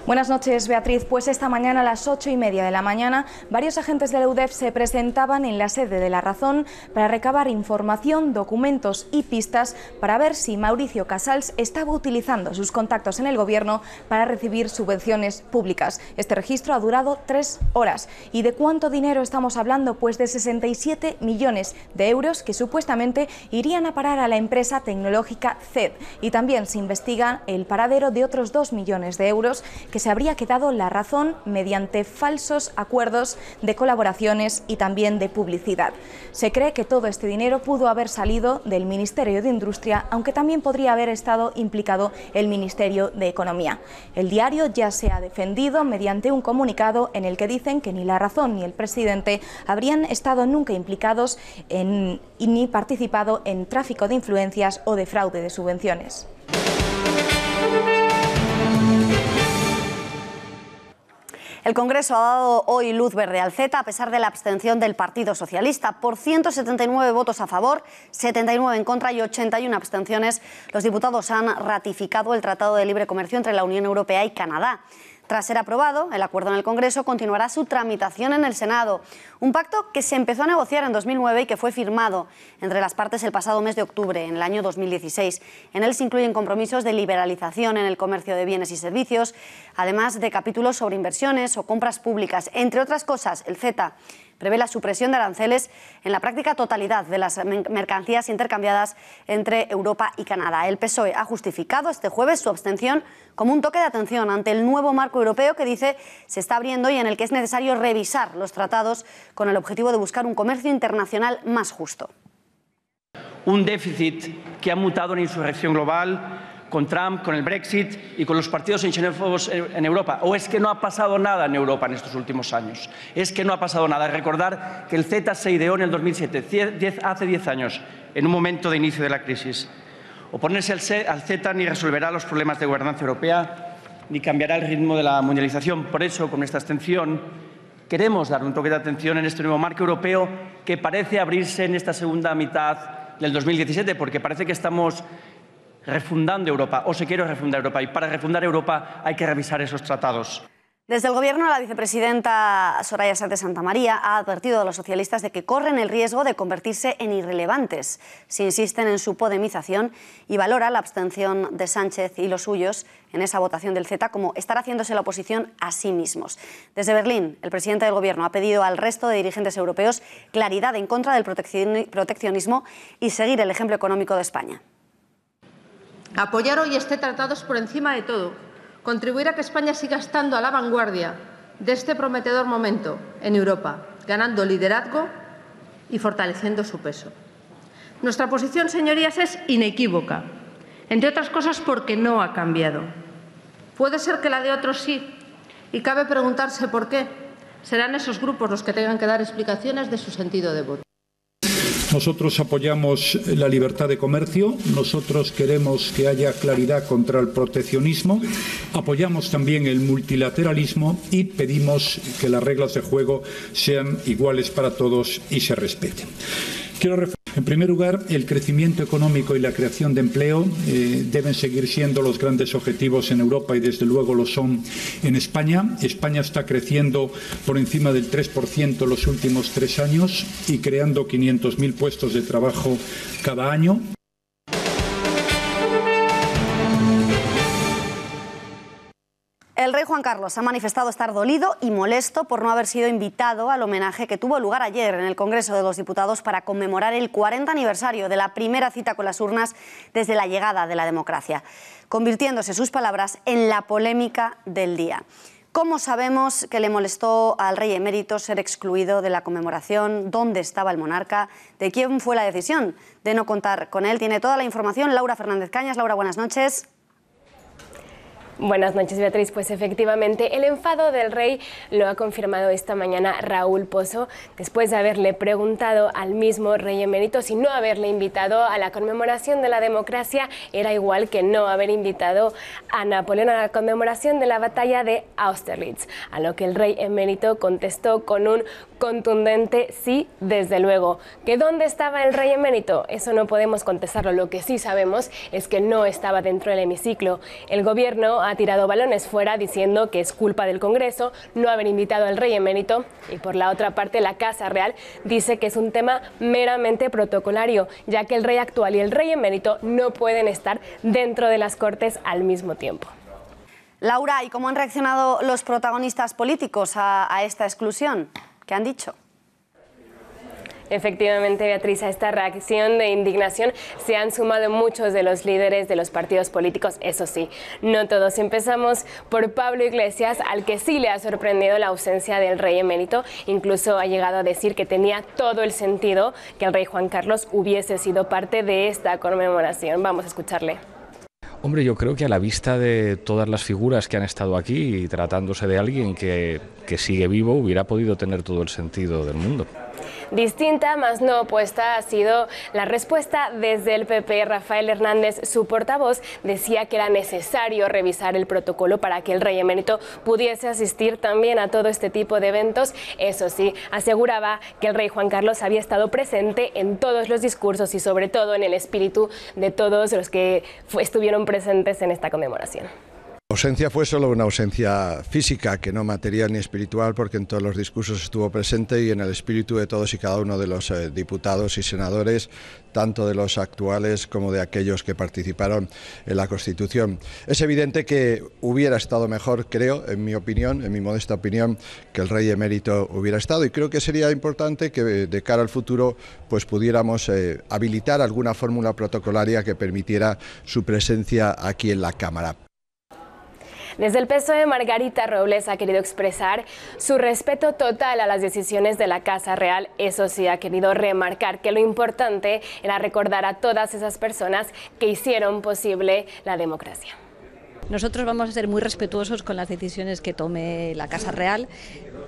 S17: Buenas noches, Beatriz. Pues esta mañana a las 8:30 de la mañana, varios agentes de la UDEF se presentaban en la sede de La Razón para recabar información, documentos y pistas para ver si Mauricio Casals estaba utilizando sus contactos en el Gobierno para recibir subvenciones públicas. Este registro ha durado 3 horas. ¿Y de cuánto dinero estamos hablando? Pues de 67 millones de euros que supuestamente irían a parar a la empresa tecnológica CED. Y también se investiga el paradero de otros 2 millones de euros que se habría quedado La Razón mediante falsos acuerdos de colaboraciones y también de publicidad. Se cree que todo este dinero pudo haber salido del Ministerio de Industria, aunque también podría haber estado implicado el Ministerio de Economía. El diario ya se ha defendido mediante un comunicado en el que dicen que ni La Razón ni el presidente habrían estado nunca implicados ni participado en tráfico de influencias o de fraude de subvenciones.
S3: El Congreso ha dado hoy luz verde al CETA a pesar de la abstención del Partido Socialista. Por 179 votos a favor, 79 en contra y 81 abstenciones, los diputados han ratificado el Tratado de Libre Comercio entre la Unión Europea y Canadá. Tras ser aprobado, el acuerdo en el Congreso continuará su tramitación en el Senado. Un pacto que se empezó a negociar en 2009 y que fue firmado entre las partes el pasado mes de octubre, en el año 2016. En él se incluyen compromisos de liberalización en el comercio de bienes y servicios, además de capítulos sobre inversiones o compras públicas. Entre otras cosas, el CETA prevé la supresión de aranceles en la práctica totalidad de las mercancías intercambiadas entre Europa y Canadá. El PSOE ha justificado este jueves su abstención como un toque de atención ante el nuevo marco europeo que dice se está abriendo y en el que es necesario revisar los tratados con el objetivo de buscar un comercio internacional más justo.
S18: Un déficit que ha mutado en insurrección global con Trump, con el Brexit y con los partidos xenófobos en Europa. ¿O es que no ha pasado nada en Europa en estos últimos años? Es que no ha pasado nada. Recordar que el CETA se ideó en el 2007, hace 10 años, en un momento de inicio de la crisis. Oponerse al CETA ni resolverá los problemas de gobernanza europea, ni cambiará el ritmo de la mundialización. Por eso, con esta abstención, queremos dar un toque de atención en este nuevo marco europeo que parece abrirse en esta segunda mitad del 2017, porque parece que estamos refundando Europa, o se quiere refundar Europa, y para refundar Europa hay que revisar esos tratados.
S3: Desde el Gobierno, la vicepresidenta Soraya Sáenz de Santamaría ha advertido a los socialistas de que corren el riesgo de convertirse en irrelevantes si insisten en su podemización y valora la abstención de Sánchez y los suyos en esa votación del CETA como estar haciéndose la oposición a sí mismos. Desde Berlín, el presidente del Gobierno ha pedido al resto de dirigentes europeos claridad en contra del proteccionismo y seguir el ejemplo económico de España.
S19: Apoyar hoy este tratado es por encima de todo contribuir a que España siga estando a la vanguardia de este prometedor momento en Europa, ganando liderazgo y fortaleciendo su peso. Nuestra posición, señorías, es inequívoca, entre otras cosas porque no ha cambiado. Puede ser que la de otros sí, y cabe preguntarse por qué. Serán esos grupos los que tengan que dar explicaciones de su sentido de voto.
S20: Nosotros apoyamos la libertad de comercio, nosotros queremos que haya claridad contra el proteccionismo, apoyamos también el multilateralismo y pedimos que las reglas de juego sean iguales para todos y se respeten. En primer lugar, el crecimiento económico y la creación de empleo deben seguir siendo los grandes objetivos en Europa y desde luego lo son en España. España está creciendo por encima del 3% los últimos 3 años y creando 500.000 puestos de trabajo cada año.
S3: El rey Juan Carlos ha manifestado estar dolido y molesto por no haber sido invitado al homenaje que tuvo lugar ayer en el Congreso de los Diputados para conmemorar el 40 aniversario de la primera cita con las urnas desde la llegada de la democracia, convirtiéndose sus palabras en la polémica del día. ¿Cómo sabemos que le molestó al rey emérito ser excluido de la conmemoración? ¿Dónde estaba el monarca? ¿De quién fue la decisión de no contar con él? Tiene toda la información Laura Fernández Cañas. Laura, buenas noches.
S21: Buenas noches, Beatriz. Pues efectivamente, el enfado del rey lo ha confirmado esta mañana Raúl Pozo, después de haberle preguntado al mismo rey emérito si no haberle invitado a la conmemoración de la democracia era igual que no haber invitado a Napoleón a la conmemoración de la batalla de Austerlitz, a lo que el rey emérito contestó con un contundente sí, desde luego. ¿Que dónde estaba el rey emérito? Eso no podemos contestarlo. Lo que sí sabemos es que no estaba dentro del hemiciclo. El gobierno ha tirado balones fuera diciendo que es culpa del Congreso no haber invitado al rey emérito, y por la otra parte la Casa Real dice que es un tema meramente protocolario, ya que el rey actual y el rey emérito no pueden estar dentro de las Cortes al mismo tiempo.
S3: Laura, ¿y cómo han reaccionado los protagonistas políticos a esta exclusión? ¿Qué han dicho?
S21: Efectivamente, Beatriz, a esta reacción de indignación se han sumado muchos de los líderes de los partidos políticos, eso sí, no todos. Empezamos por Pablo Iglesias, al que sí le ha sorprendido la ausencia del rey emérito. Incluso ha llegado a decir que tenía todo el sentido que el rey Juan Carlos hubiese sido parte de esta conmemoración. Vamos a escucharle.
S6: Hombre, yo creo que a la vista de todas las figuras que han estado aquí y tratándose de alguien que sigue vivo, hubiera podido tener todo el sentido del mundo.
S21: Distinta, más no opuesta, ha sido la respuesta desde el PP. Rafael Hernández, su portavoz, decía que era necesario revisar el protocolo para que el rey emérito pudiese asistir también a todo este tipo de eventos. Eso sí, aseguraba que el rey Juan Carlos había estado presente en todos los discursos y sobre todo en el espíritu de todos los que estuvieron presentes en esta conmemoración.
S8: La ausencia fue solo una ausencia física, que no material ni espiritual, porque en todos los discursos estuvo presente y en el espíritu de todos y cada uno de los diputados y senadores, tanto de los actuales como de aquellos que participaron en la Constitución. Es evidente que hubiera estado mejor, creo, en mi opinión, en mi modesta opinión, que el rey emérito hubiera estado, y creo que sería importante que de cara al futuro pues pudiéramos habilitar alguna fórmula protocolaria que permitiera su presencia aquí en la Cámara.
S21: Desde el PSOE, Margarita Robles ha querido expresar su respeto total a las decisiones de la Casa Real. Eso sí, ha querido remarcar que lo importante era recordar a todas esas personas que hicieron posible la democracia.
S22: Nosotros vamos a ser muy respetuosos con las decisiones que tome la Casa Real.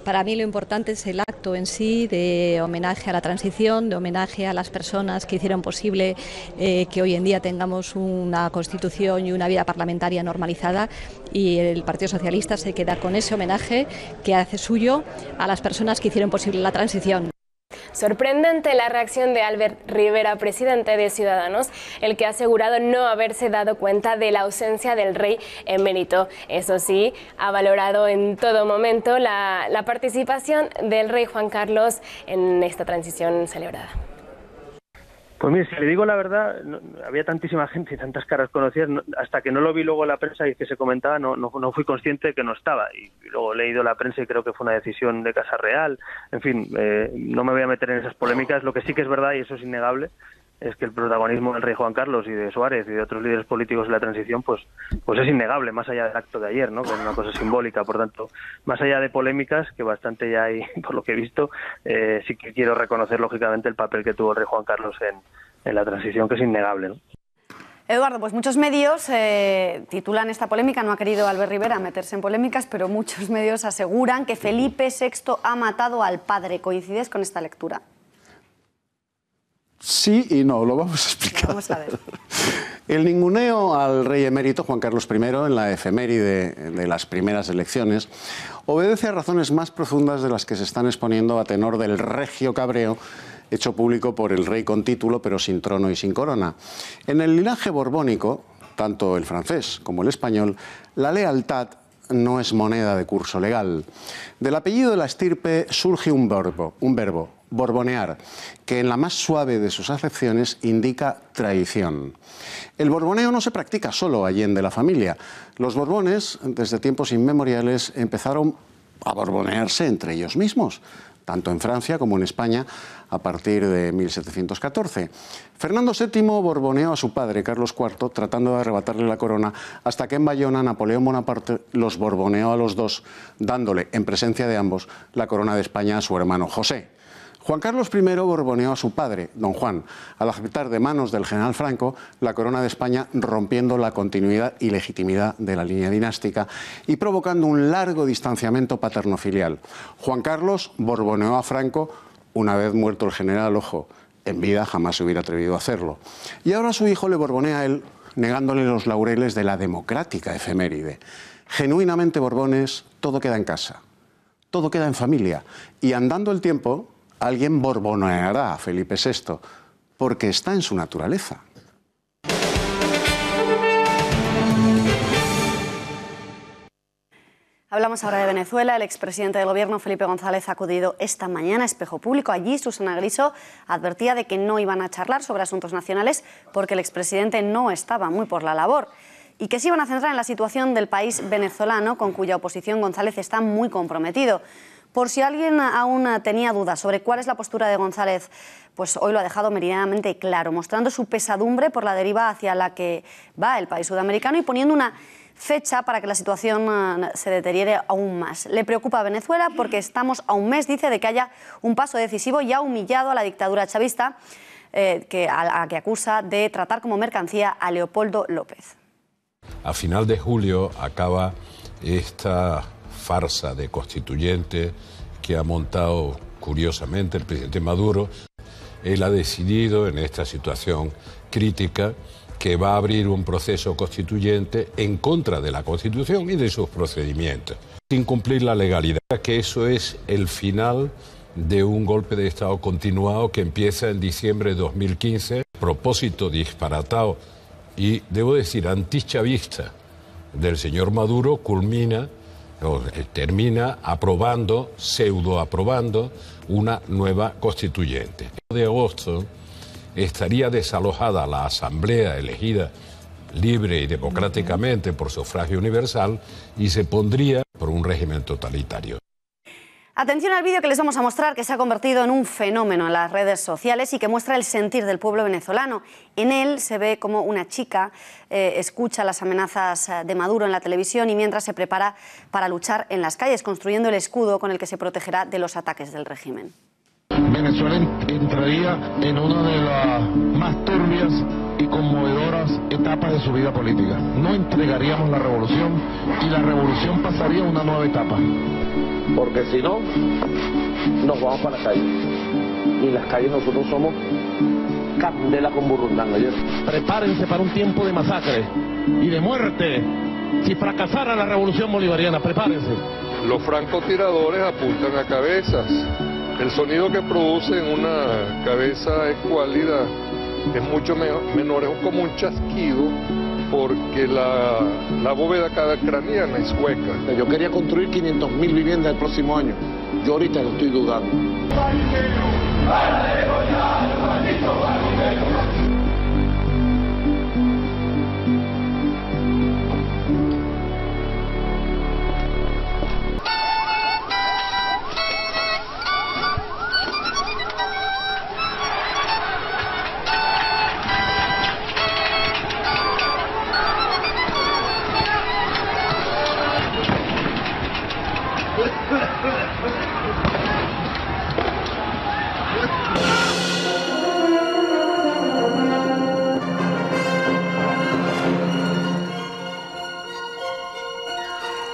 S22: Para mí lo importante es el acto en sí de homenaje a la transición, de homenaje a las personas que hicieron posible que hoy en día tengamos una Constitución y una vida parlamentaria normalizada, y el Partido Socialista se queda con ese homenaje que hace suyo a las personas que hicieron posible la transición.
S21: Sorprendente la reacción de Albert Rivera, presidente de Ciudadanos, el que ha asegurado no haberse dado cuenta de la ausencia del rey emérito. Eso sí, ha valorado en todo momento la participación del rey Juan Carlos en esta transición celebrada.
S23: Pues mire, si le digo la verdad, había tantísima gente y tantas caras conocidas, hasta que no lo vi luego en la prensa y que se comentaba, no fui consciente de que no estaba. Y luego he leído la prensa y creo que fue una decisión de Casa Real. En fin, no me voy a meter en esas polémicas. Lo que sí que es verdad, y eso es innegable, es que el protagonismo del rey Juan Carlos y de Suárez y de otros líderes políticos de la transición pues es innegable, más allá del acto de ayer, ¿no? Que es una cosa simbólica. Por tanto, más allá de polémicas, que bastante ya hay por lo que he visto, sí que quiero reconocer lógicamente el papel que tuvo el rey Juan Carlos en la transición, que es innegable, ¿no?
S3: Eduardo, pues muchos medios titulan esta polémica. No ha querido Albert Rivera meterse en polémicas, pero muchos medios aseguran que Felipe VI ha matado al padre. ¿Coincides con esta lectura?
S4: Sí y no, lo vamos a explicar.
S3: Vamos a ver.
S4: El ninguneo al rey emérito Juan Carlos I en la efeméride de las primeras elecciones obedece a razones más profundas de las que se están exponiendo a tenor del regio cabreo hecho público por el rey con título pero sin trono y sin corona. En el linaje borbónico, tanto el francés como el español, la lealtad no es moneda de curso legal. Del apellido de la estirpe surge un verbo, borbonear, que en la más suave de sus acepciones indica traición. El borboneo no se practica solo allende la familia. Los Borbones, desde tiempos inmemoriales, empezaron a borbonearse entre ellos mismos, tanto en Francia como en España, a partir de 1714. Fernando VII borboneó a su padre, Carlos IV, tratando de arrebatarle la corona, hasta que en Bayona Napoleón Bonaparte los borboneó a los dos, dándole, en presencia de ambos, la corona de España a su hermano José. Juan Carlos I borboneó a su padre, don Juan, al aceptar de manos del general Franco la corona de España, rompiendo la continuidad y legitimidad de la línea dinástica y provocando un largo distanciamiento paterno-filial. Juan Carlos borboneó a Franco una vez muerto el general, ojo, en vida jamás se hubiera atrevido a hacerlo. Y ahora su hijo le borbonea a él, negándole los laureles de la democrática efeméride. Genuinamente borbones, todo queda en casa, todo queda en familia. Y andando el tiempo, alguien borboneará a Felipe VI, porque está en su naturaleza.
S3: Hablamos ahora de Venezuela. El expresidente del Gobierno, Felipe González, ha acudido esta mañana a Espejo Público. Allí Susana Griso advertía de que no iban a charlar sobre asuntos nacionales porque el expresidente no estaba muy por la labor y que se iban a centrar en la situación del país venezolano, con cuya oposición González está muy comprometido. Por si alguien aún tenía dudas sobre cuál es la postura de González, pues hoy lo ha dejado meridianamente claro, mostrando su pesadumbre por la deriva hacia la que va el país sudamericano y poniendo una fecha para que la situación se deteriore aún más. Le preocupa a Venezuela porque estamos a un mes, dice, de que haya un paso decisivo y ha humillado a la dictadura chavista, a la que acusa de tratar como mercancía a Leopoldo López.
S1: A final de julio acaba esta farsa de constituyente que ha montado curiosamente el presidente Maduro. Él ha decidido en esta situación crítica que va a abrir un proceso constituyente en contra de la Constitución y de sus procedimientos, sin cumplir la legalidad, que eso es el final de un golpe de Estado continuado que empieza en diciembre de 2015, propósito disparatado y, debo decir, antichavista del señor Maduro, termina aprobando, pseudo-aprobando, una nueva constituyente. De agosto estaría desalojada la Asamblea elegida libre y democráticamente por sufragio universal y se pondría por un régimen totalitario.
S3: Atención al vídeo que les vamos a mostrar, que se ha convertido en un fenómeno en las redes sociales y que muestra el sentir del pueblo venezolano. En él se ve como una chica escucha las amenazas de Maduro en la televisión y mientras se prepara para luchar en las calles, construyendo el escudo con el que se protegerá de los ataques del régimen.
S9: Venezuela entraría en una de las más turbias y conmovedoras etapas de su vida política. No entregaríamos la revolución y la revolución pasaría a una nueva etapa.
S10: Porque si no, nos vamos para la calle. Y en las calles nosotros somos candela con burrundanga.
S9: Prepárense para un tiempo de masacre y de muerte. Si fracasara la revolución bolivariana, prepárense.
S24: Los francotiradores apuntan a cabezas. El sonido que producen una cabeza escuálida es mucho menor, es como un chasquido, porque la bóveda craneana es hueca.
S10: Yo quería construir 500.000 viviendas el próximo año. Yo ahorita lo estoy dudando.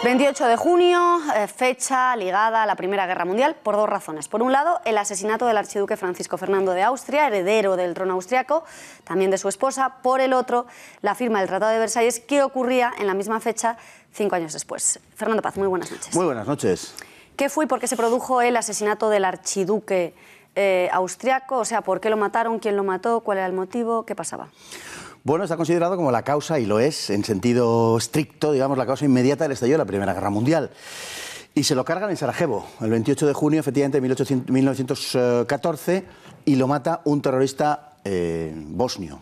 S3: El 28 de junio, fecha ligada a la Primera Guerra Mundial por dos razones. Por un lado, el asesinato del archiduque Francisco Fernando de Austria, heredero del trono austriaco, también de su esposa. Por el otro, la firma del Tratado de Versalles, que ocurría en la misma fecha 5 años después. Fernando Paz, muy buenas noches.
S25: Muy buenas noches.
S3: ¿Qué fue y por qué se produjo el asesinato del archiduque austriaco? O sea, ¿por qué lo mataron? ¿Quién lo mató? ¿Cuál era el motivo? ¿Qué pasaba?
S25: Bueno, está considerado como la causa, y lo es, en sentido estricto, digamos, la causa inmediata del estallido de la Primera Guerra Mundial. Y se lo cargan en Sarajevo, el 28 de junio, efectivamente, de 1914, y lo mata un terrorista bosnio,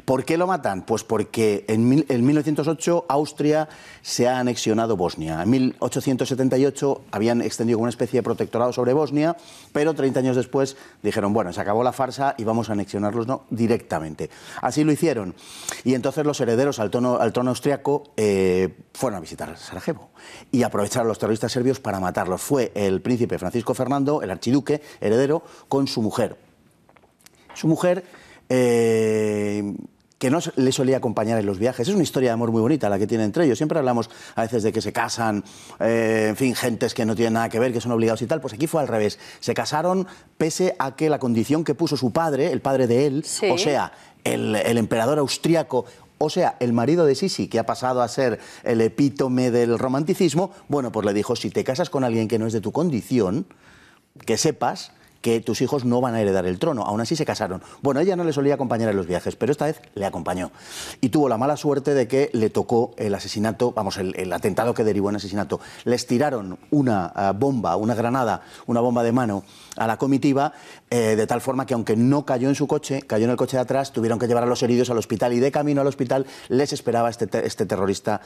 S25: ¿Por qué lo matan? Pues porque en 1908 Austria se ha anexionado Bosnia. En 1878 habían extendido una especie de protectorado sobre Bosnia, pero 30 años después dijeron, bueno, se acabó la farsa y vamos a anexionarlos directamente. Así lo hicieron. Y entonces los herederos al trono austriaco fueron a visitar Sarajevo y aprovecharon a los terroristas serbios para matarlos. Fue el príncipe Francisco Fernando, el archiduque heredero, con su mujer. Su mujer... que no le solía acompañar en los viajes. Es una historia de amor muy bonita la que tienen entre ellos. Siempre hablamos a veces de que se casan, en fin, gentes que no tienen nada que ver, que son obligados y tal. Pues aquí fue al revés. Se casaron pese a que la condición que puso su padre, el padre de él, sí, o sea, el emperador austríaco, o sea, el marido de Sisi, que ha pasado a ser el epítome del romanticismo, bueno, pues le dijo, si te casas con alguien que no es de tu condición, que sepas que tus hijos no van a heredar el trono. Aún así se casaron. Bueno, ella no le solía acompañar en los viajes, pero esta vez le acompañó. Y tuvo la mala suerte de que le tocó el asesinato, vamos, el atentado que derivó en asesinato. Les tiraron una bomba, una granada, una bomba de mano a la comitiva, de tal forma que aunque no cayó en su coche, cayó en el coche de atrás, tuvieron que llevar a los heridos al hospital y de camino al hospital les esperaba este terrorista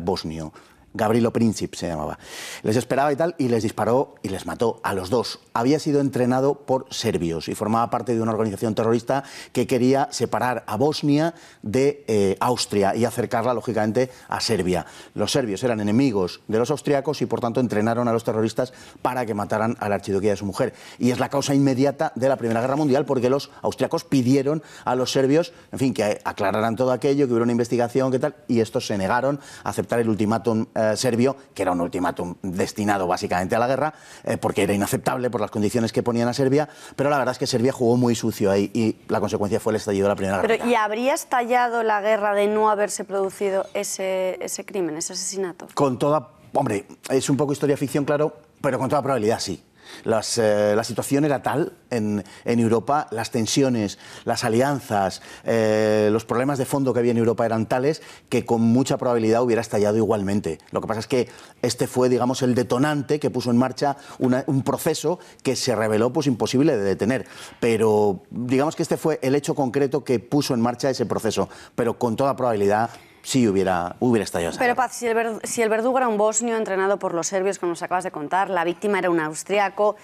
S25: bosnio. Gavrilo Princip se llamaba. Les esperaba y tal, y les disparó y les mató a los dos. Había sido entrenado por serbios y formaba parte de una organización terrorista que quería separar a Bosnia de Austria y acercarla, lógicamente, a Serbia. Los serbios eran enemigos de los austriacos y, por tanto, entrenaron a los terroristas para que mataran a la archiduquía de su mujer. Y es la causa inmediata de la Primera Guerra Mundial, porque los austriacos pidieron a los serbios, en fin, que aclararan todo aquello, que hubiera una investigación, que tal, y estos se negaron a aceptar el ultimátum serbio, que era un ultimátum destinado básicamente a la guerra, porque era inaceptable por las condiciones que ponían a Serbia, pero la verdad es que Serbia jugó muy sucio ahí y la consecuencia fue el estallido de la Primera Guerra Mundial.
S3: ¿Y habría estallado la guerra de no haberse producido ese crimen, ese asesinato?
S25: Con toda... Hombre, es un poco historia ficción, claro, pero con toda probabilidad sí. La situación era tal en Europa, las tensiones, las alianzas, los problemas de fondo que había en Europa eran tales que con mucha probabilidad hubiera estallado igualmente. Lo que pasa es que este fue, digamos, el detonante que puso en marcha un proceso que se reveló pues imposible de detener. Pero digamos que este fue el hecho concreto que puso en marcha ese proceso, pero con toda probabilidad sí hubiera estallado.
S3: Pero Paz, si el verdugo era un bosnio entrenado por los serbios, como nos acabas de contar, la víctima era un austriaco,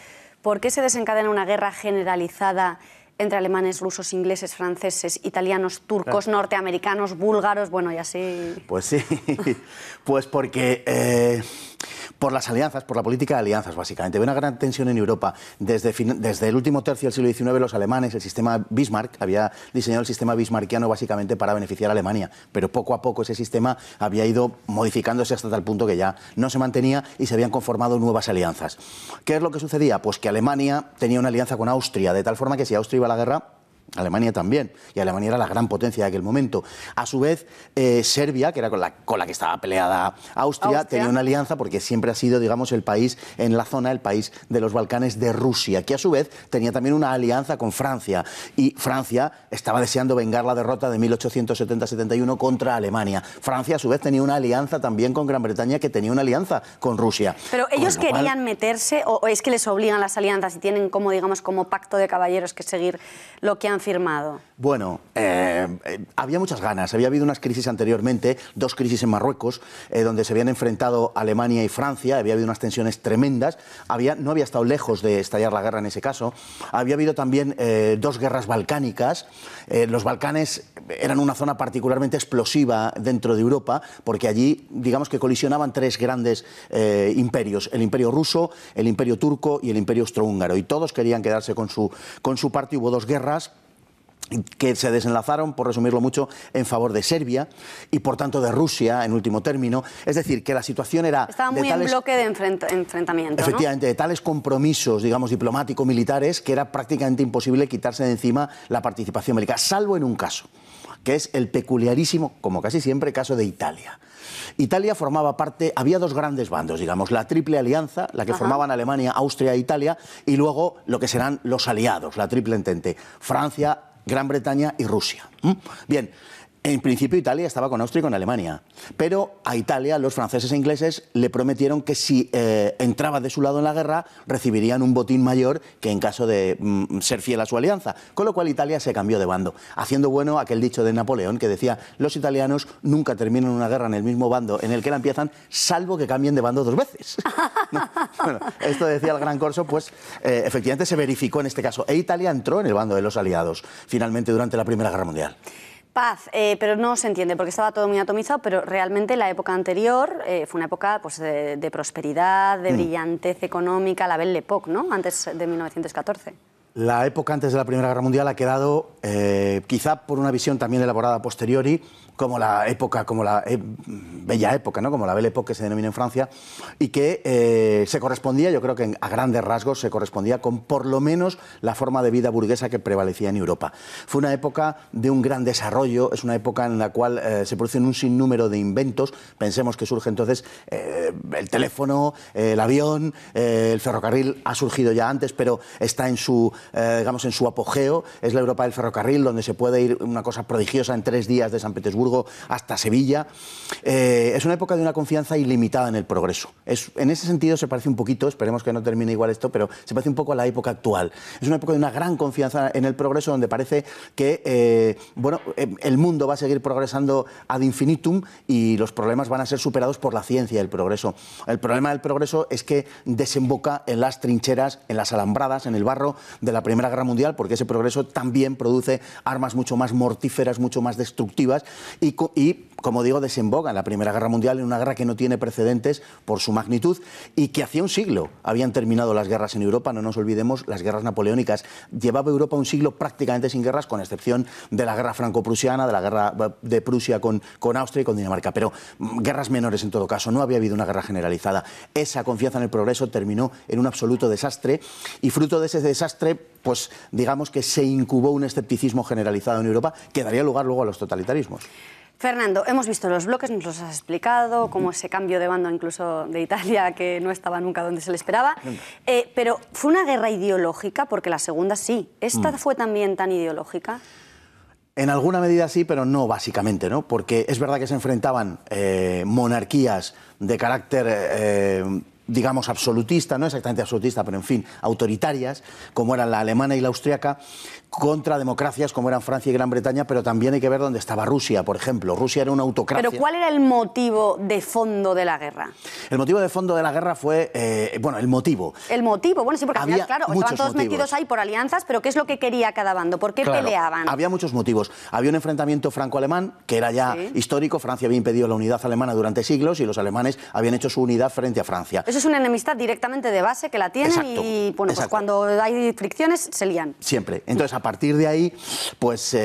S3: ¿por qué se desencadena una guerra generalizada entre alemanes, rusos, ingleses, franceses, italianos, turcos, norteamericanos, búlgaros, bueno, y así?
S25: Pues sí, pues porque... por las alianzas, por la política de alianzas, básicamente. Había una gran tensión en Europa. Desde el último tercio del siglo XIX, los alemanes, el sistema Bismarck, había diseñado el sistema bismarckiano básicamente para beneficiar a Alemania, pero poco a poco ese sistema había ido modificándose hasta tal punto que ya no se mantenía y se habían conformado nuevas alianzas. ¿Qué es lo que sucedía? Pues que Alemania tenía una alianza con Austria, de tal forma que si Austria iba a la guerra, Alemania también, y Alemania era la gran potencia de aquel momento. A su vez, Serbia, que era con la que estaba peleada Austria, tenía una alianza porque siempre ha sido, digamos, el país en la zona, el país de los Balcanes de Rusia, que a su vez tenía también una alianza con Francia, y Francia estaba deseando vengar la derrota de 1870-71 contra Alemania. Francia, a su vez, tenía una alianza también con Gran Bretaña, que tenía una alianza con Rusia.
S3: ¿Pero ellos querían meterse o es que les obligan las alianzas y tienen como, digamos, como pacto de caballeros que seguir lo que han firmado?
S25: Bueno, había muchas ganas. Había habido unas crisis anteriormente, dos crisis en Marruecos, donde se habían enfrentado Alemania y Francia. Había habido unas tensiones tremendas. No había estado lejos de estallar la guerra en ese caso. Había habido también dos guerras balcánicas. Los Balcanes eran una zona particularmente explosiva dentro de Europa, porque allí, digamos que colisionaban tres grandes imperios: el imperio ruso, el imperio turco y el imperio austrohúngaro. Y todos querían quedarse con su parte. Hubo dos guerras que se desenlazaron, por resumirlo mucho, en favor de Serbia y, por tanto, de Rusia, en último término. Es decir, que la situación era...
S3: Estaba muy en bloque de enfrentamiento,
S25: efectivamente, ¿no? De tales compromisos, digamos, diplomático-militares, que era prácticamente imposible quitarse de encima la participación bélica, salvo en un caso, que es el peculiarísimo, como casi siempre, caso de Italia. Italia formaba parte, había dos grandes bandos, digamos, la Triple Alianza, la que formaban Alemania, Austria e Italia, y luego lo que serán los aliados, la Triple Entente, Francia, Gran Bretaña y Rusia. Bien, En principio Italia estaba con Austria y con Alemania, pero a Italia los franceses e ingleses le prometieron que si entraba de su lado en la guerra recibirían un botín mayor que en caso de ser fiel a su alianza, con lo cual Italia se cambió de bando, haciendo bueno aquel dicho de Napoleón que decía: los italianos nunca terminan una guerra en el mismo bando en el que la empiezan, salvo que cambien de bando 2 veces. ¿No? Bueno, esto decía el Gran Corso, pues efectivamente se verificó en este caso, e Italia entró en el bando de los aliados, finalmente durante la Primera Guerra Mundial.
S3: Paz, pero no se entiende porque estaba todo muy atomizado, pero realmente la época anterior fue una época pues, de prosperidad, de brillantez económica, la Belle Époque, ¿no? Antes de 1914.
S25: La época antes de la Primera Guerra Mundial ha quedado, quizá por una visión también elaborada a posteriori, como la época, como la bella época, ¿no? Como la Belle Époque que se denomina en Francia, y que se correspondía, yo creo que a grandes rasgos se correspondía con por lo menos la forma de vida burguesa que prevalecía en Europa. Fue una época de un gran desarrollo, es una época en la cual se producen un sinnúmero de inventos. Pensemos que surge entonces el teléfono, el avión, el ferrocarril ha surgido ya antes, pero está en su, digamos, en su apogeo. Es la Europa del ferrocarril, donde se puede ir, una cosa prodigiosa, en 3 días de San Petersburgo hasta Sevilla. Es una época de una confianza ilimitada en el progreso. En ese sentido se parece un poquito, esperemos que no termine igual esto, pero se parece un poco a la época actual. Es una época de una gran confianza en el progreso, donde parece que el mundo va a seguir progresando ad infinitum y los problemas van a ser superados por la ciencia y el progreso. El problema del progreso es que desemboca en las trincheras, en las alambradas, en el barro de la Primera Guerra Mundial, porque ese progreso también produce armas mucho más mortíferas, mucho más destructivas, y como digo, desemboca en la Primera Guerra Mundial, en una guerra que no tiene precedentes por su magnitud y que hacía un siglo habían terminado las guerras en Europa. No nos olvidemos las guerras napoleónicas. Llevaba Europa un siglo prácticamente sin guerras, con excepción de la guerra franco-prusiana, de la guerra de Prusia con Austria y con Dinamarca, pero guerras menores en todo caso. No había habido una guerra generalizada. Esa confianza en el progreso terminó en un absoluto desastre, y fruto de ese desastre, pues digamos que se incubó un escepticismo generalizado en Europa que daría lugar luego a los totalitarismos.
S3: Fernando, hemos visto los bloques, nos los has explicado, como ese cambio de bando incluso de Italia, que no estaba nunca donde se le esperaba, pero ¿fue una guerra ideológica? Porque la segunda sí. ¿Esta fue también tan ideológica?
S25: En alguna medida sí, pero no básicamente, ¿no? Porque es verdad que se enfrentaban monarquías de carácter digamos absolutista, no exactamente absolutista, pero en fin, autoritarias, como eran la alemana y la austriaca, contra democracias como eran Francia y Gran Bretaña, pero también hay que ver dónde estaba Rusia, por ejemplo. Rusia era una autocracia.
S3: ¿Pero cuál era el motivo de fondo de la guerra?
S25: El motivo de fondo de la guerra fue, el motivo.
S3: El motivo, bueno, sí, porque al final, claro, estaban todos metidos ahí por alianzas, pero ¿qué es lo que quería cada bando? ¿Por qué peleaban?
S25: Había muchos motivos. Había un enfrentamiento franco-alemán, que era ya histórico. Francia había impedido la unidad alemana durante siglos y los alemanes habían hecho su unidad frente a Francia.
S3: Eso es una enemistad directamente de base que la tienen. Exacto. Y bueno, pues cuando hay fricciones se lían.
S25: Siempre. Entonces, a partir de ahí, pues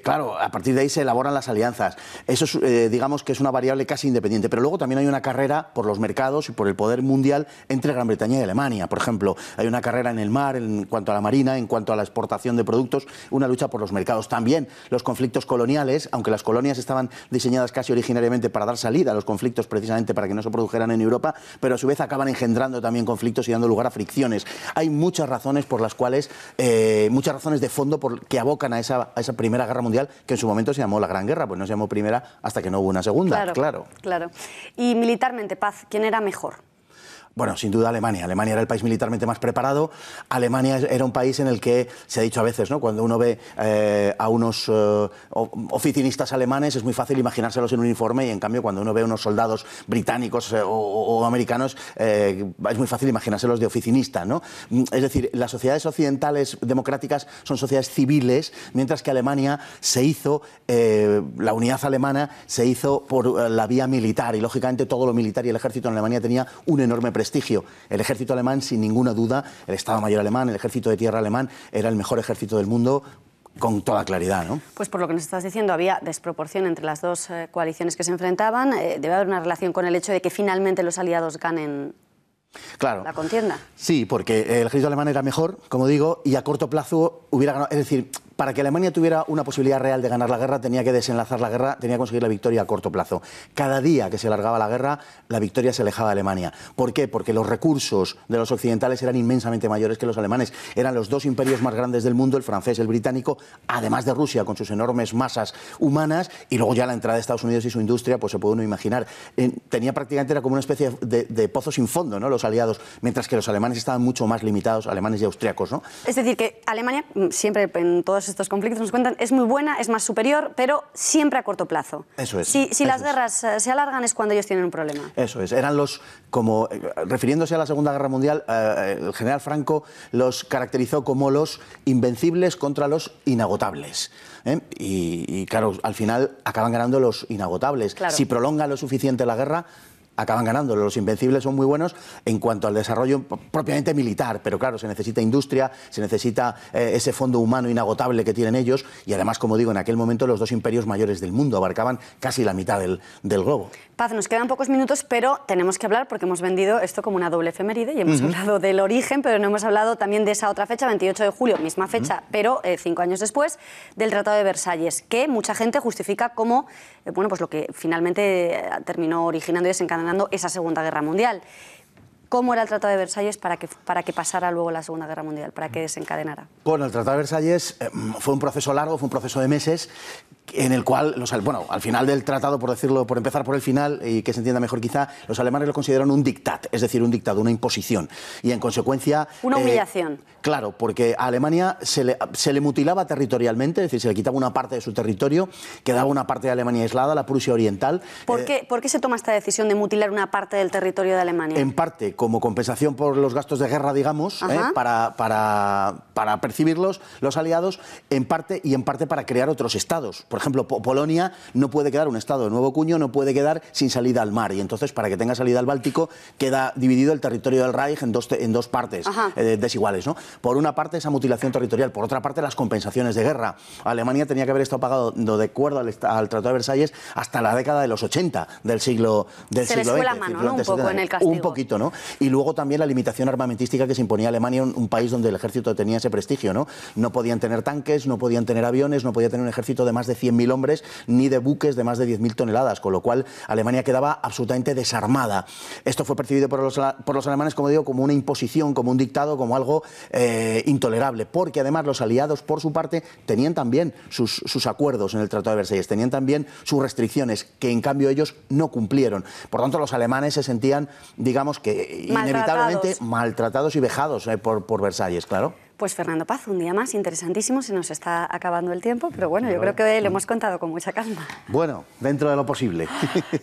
S25: claro, a partir de ahí se elaboran las alianzas. Eso es, digamos que es una variable casi independiente. Pero luego también hay una carrera por los mercados y por el poder mundial entre Gran Bretaña y Alemania. Por ejemplo, hay una carrera en el mar en cuanto a la marina, en cuanto a la exportación de productos, una lucha por los mercados. También los conflictos coloniales, aunque las colonias estaban diseñadas casi originariamente para dar salida a los conflictos, precisamente para que no se produjeran en Europa, pero a su vez acaban engendrando también conflictos y dando lugar a fricciones. Hay muchas razones por las cuales, muchas razones de fondo que abocan a esa Primera Guerra Mundial, que en su momento se llamó la Gran Guerra, pues no se llamó Primera hasta que no hubo una Segunda. Claro.
S3: Y militarmente, Paz, ¿quién era mejor?
S25: Bueno, sin duda Alemania. Alemania era el país militarmente más preparado. Alemania era un país en el que, se ha dicho a veces, ¿no?, cuando uno ve a unos oficinistas alemanes, es muy fácil imaginárselos en un uniforme, y en cambio cuando uno ve a unos soldados británicos o americanos, es muy fácil imaginárselos de oficinista, ¿no? Es decir, las sociedades occidentales democráticas son sociedades civiles, mientras que Alemania se hizo, la unidad alemana se hizo por la vía militar, y lógicamente todo lo militar y el ejército en Alemania tenía un enorme prestigio. El ejército alemán, sin ninguna duda, el Estado Mayor alemán, el ejército de tierra alemán, era el mejor ejército del mundo, con toda claridad, ¿no?
S3: Pues por lo que nos estás diciendo, había desproporción entre las dos coaliciones que se enfrentaban. Debe haber una relación con el hecho de que finalmente los aliados ganen la contienda.
S25: Sí, porque el ejército alemán era mejor, como digo, y a corto plazo hubiera ganado. Es decir, para que Alemania tuviera una posibilidad real de ganar la guerra, tenía que desenlazar la guerra, tenía que conseguir la victoria a corto plazo. Cada día que se alargaba la guerra, la victoria se alejaba de Alemania. ¿Por qué? Porque los recursos de los occidentales eran inmensamente mayores que los alemanes. Eran los dos imperios más grandes del mundo, el francés y el británico, además de Rusia, con sus enormes masas humanas, y luego ya la entrada de Estados Unidos y su industria, pues se puede uno imaginar. Tenía prácticamente, era como una especie de pozo sin fondo, ¿no?, los aliados, mientras que los alemanes estaban mucho más limitados, alemanes y austriacos, ¿no?
S3: Es decir, que Alemania, siempre en todos estos conflictos nos cuentan, es muy buena, es más superior, pero siempre a corto plazo.
S25: Eso es.
S3: Si las guerras se alargan es cuando ellos tienen un problema.
S25: Eso es. Eran los, como refiriéndose a la Segunda Guerra Mundial, el general Franco los caracterizó como los invencibles contra los inagotables. Y claro, al final acaban ganando los inagotables. Claro. Si prolongan lo suficiente la guerra, acaban ganando. Los invencibles son muy buenos en cuanto al desarrollo propiamente militar, pero claro, se necesita industria, se necesita ese fondo humano inagotable que tienen ellos, y además, como digo, en aquel momento los dos imperios mayores del mundo abarcaban casi la mitad del globo.
S3: Paz, nos quedan pocos minutos, pero tenemos que hablar, porque hemos vendido esto como una doble efeméride y hemos hablado del origen, pero no hemos hablado también de esa otra fecha, 28 de julio, misma fecha, pero 5 años después, del Tratado de Versalles, que mucha gente justifica como bueno, pues lo que finalmente terminó originando y desencadenando esa Segunda Guerra Mundial. ¿Cómo era el Tratado de Versalles para que pasara luego la Segunda Guerra Mundial, para que desencadenara?
S25: Bueno, el Tratado de Versalles fue un proceso largo, fue un proceso de meses, en el cual, al final del tratado, por decirlo, por empezar por el final, y que se entienda mejor quizá, los alemanes lo consideraron un diktat, es decir, un dictado, una imposición. Y en consecuencia...
S3: Una humillación.
S25: Claro, porque a Alemania se le mutilaba territorialmente, es decir, se le quitaba una parte de su territorio, quedaba una parte de Alemania aislada, la Prusia Oriental.
S3: ¿Por qué se toma esta decisión de mutilar una parte del territorio de Alemania?
S25: En parte como compensación por los gastos de guerra, digamos, para percibirlos los aliados, en parte para crear otros estados. Por ejemplo, Polonia no puede quedar un estado de nuevo cuño, no puede quedar sin salida al mar, y entonces, para que tenga salida al Báltico, queda dividido el territorio del Reich en dos partes desiguales, ¿no? Por una parte, esa mutilación territorial, por otra parte, las compensaciones de guerra. Alemania tenía que haber estado pagado, de acuerdo al Tratado de Versalles, hasta la década de los 80 del siglo XX.
S3: Se les fue la mano, ¿no?, un poco en el castigo.
S25: Un poquito, ¿no? Y luego también la limitación armamentística que se imponía a Alemania, un país donde el ejército tenía ese prestigio, ¿no? No podían tener tanques, no podían tener aviones, no podía tener un ejército de más de 100.000 hombres, ni de buques de más de 10.000 toneladas, con lo cual Alemania quedaba absolutamente desarmada. Esto fue percibido por los alemanes, como digo, como una imposición, como un dictado, como algo intolerable, porque además los aliados, por su parte, tenían también sus acuerdos en el Tratado de Versalles, tenían también sus restricciones, que en cambio ellos no cumplieron. Por tanto, los alemanes se sentían, digamos que inevitablemente maltratados y vejados por Versalles, claro.
S3: Pues Fernando Paz, un día más interesantísimo, se nos está acabando el tiempo, pero bueno, yo creo que lo hemos contado con mucha calma.
S25: Bueno, dentro de lo posible.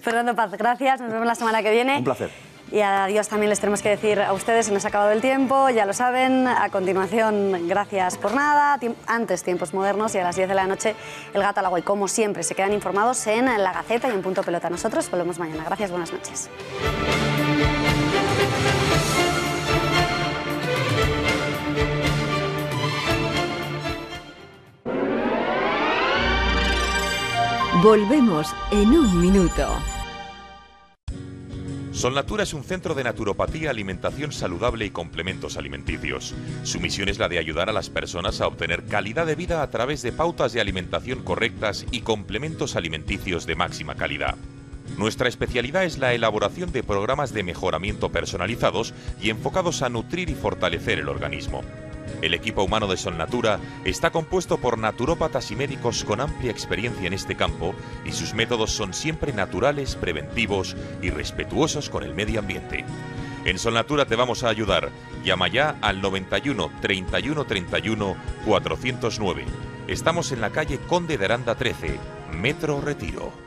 S3: Fernando Paz, gracias, nos vemos la semana que viene.
S25: Un placer.
S3: Y adiós también les tenemos que decir a ustedes, se nos ha acabado el tiempo, ya lo saben. A continuación, gracias por nada. Antes, Tiempos Modernos, y a las 10 de la noche, El Gato al Agua. Y como siempre, se quedan informados en La Gaceta y en Punto Pelota. Nosotros volvemos mañana. Gracias, buenas noches.
S5: Volvemos en un minuto.
S7: Solnatura es un centro de naturopatía, alimentación saludable y complementos alimenticios. Su misión es la de ayudar a las personas a obtener calidad de vida a través de pautas de alimentación correctas y complementos alimenticios de máxima calidad. Nuestra especialidad es la elaboración de programas de mejoramiento personalizados y enfocados a nutrir y fortalecer el organismo. El equipo humano de Solnatura está compuesto por naturópatas y médicos con amplia experiencia en este campo, y sus métodos son siempre naturales, preventivos y respetuosos con el medio ambiente. En Solnatura te vamos a ayudar. Llama ya al 91 31 31 409. Estamos en la calle Conde de Aranda 13, Metro Retiro.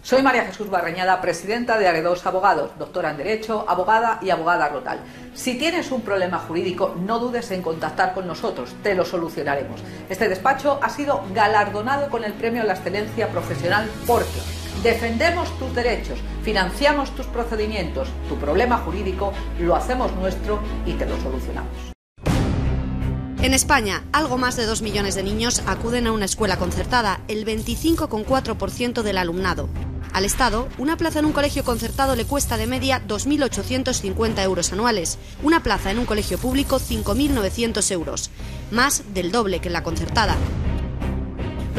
S11: Soy María Jesús Barreñada, presidenta de Aredos Abogados, doctora en Derecho, abogada y abogada Rotal. Si tienes un problema jurídico, no dudes en contactar con nosotros, te lo solucionaremos. Este despacho ha sido galardonado con el Premio a la Excelencia Profesional porque defendemos tus derechos, financiamos tus procedimientos, tu problema jurídico lo hacemos nuestro y te lo solucionamos.
S12: En España, algo más de 2 millones de niños acuden a una escuela concertada, el 25,4% del alumnado. Al Estado, una plaza en un colegio concertado le cuesta de media 2.850 euros anuales, una plaza en un colegio público 5.900 euros, más del doble que en la concertada.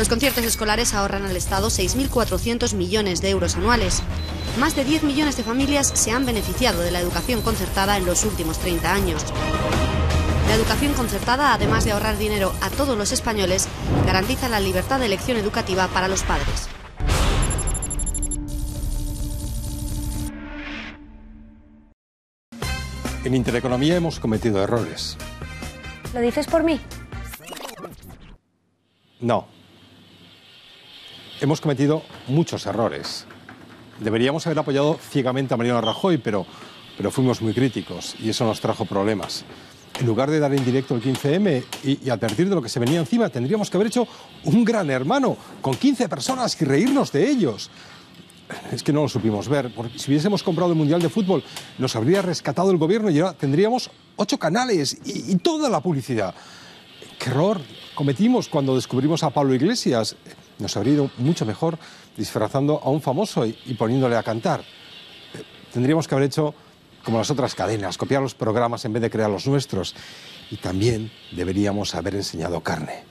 S12: Los conciertos escolares ahorran al Estado 6.400 millones de euros anuales. Más de 10 millones de familias se han beneficiado de la educación concertada en los últimos 30 años. La educación concertada, además de ahorrar dinero a todos los españoles, garantiza la libertad de elección educativa para los padres.
S2: En Intereconomía hemos cometido errores.
S21: ¿Lo dices por mí?
S2: No. Hemos cometido muchos errores. Deberíamos haber apoyado ciegamente a Mariano Rajoy, pero fuimos muy críticos y eso nos trajo problemas. En lugar de dar en directo el 15M y advertir de lo que se venía encima, tendríamos que haber hecho un Gran Hermano con 15 personas y reírnos de ellos. Es que no lo supimos ver, porque si hubiésemos comprado el Mundial de Fútbol nos habría rescatado el gobierno y ahora tendríamos 8 canales y toda la publicidad. ¡Qué error cometimos cuando descubrimos a Pablo Iglesias! Nos habría ido mucho mejor disfrazando a un famoso y poniéndole a cantar. Tendríamos que haber hecho como las otras cadenas, copiar los programas en vez de crear los nuestros. Y también deberíamos haber enseñado carne.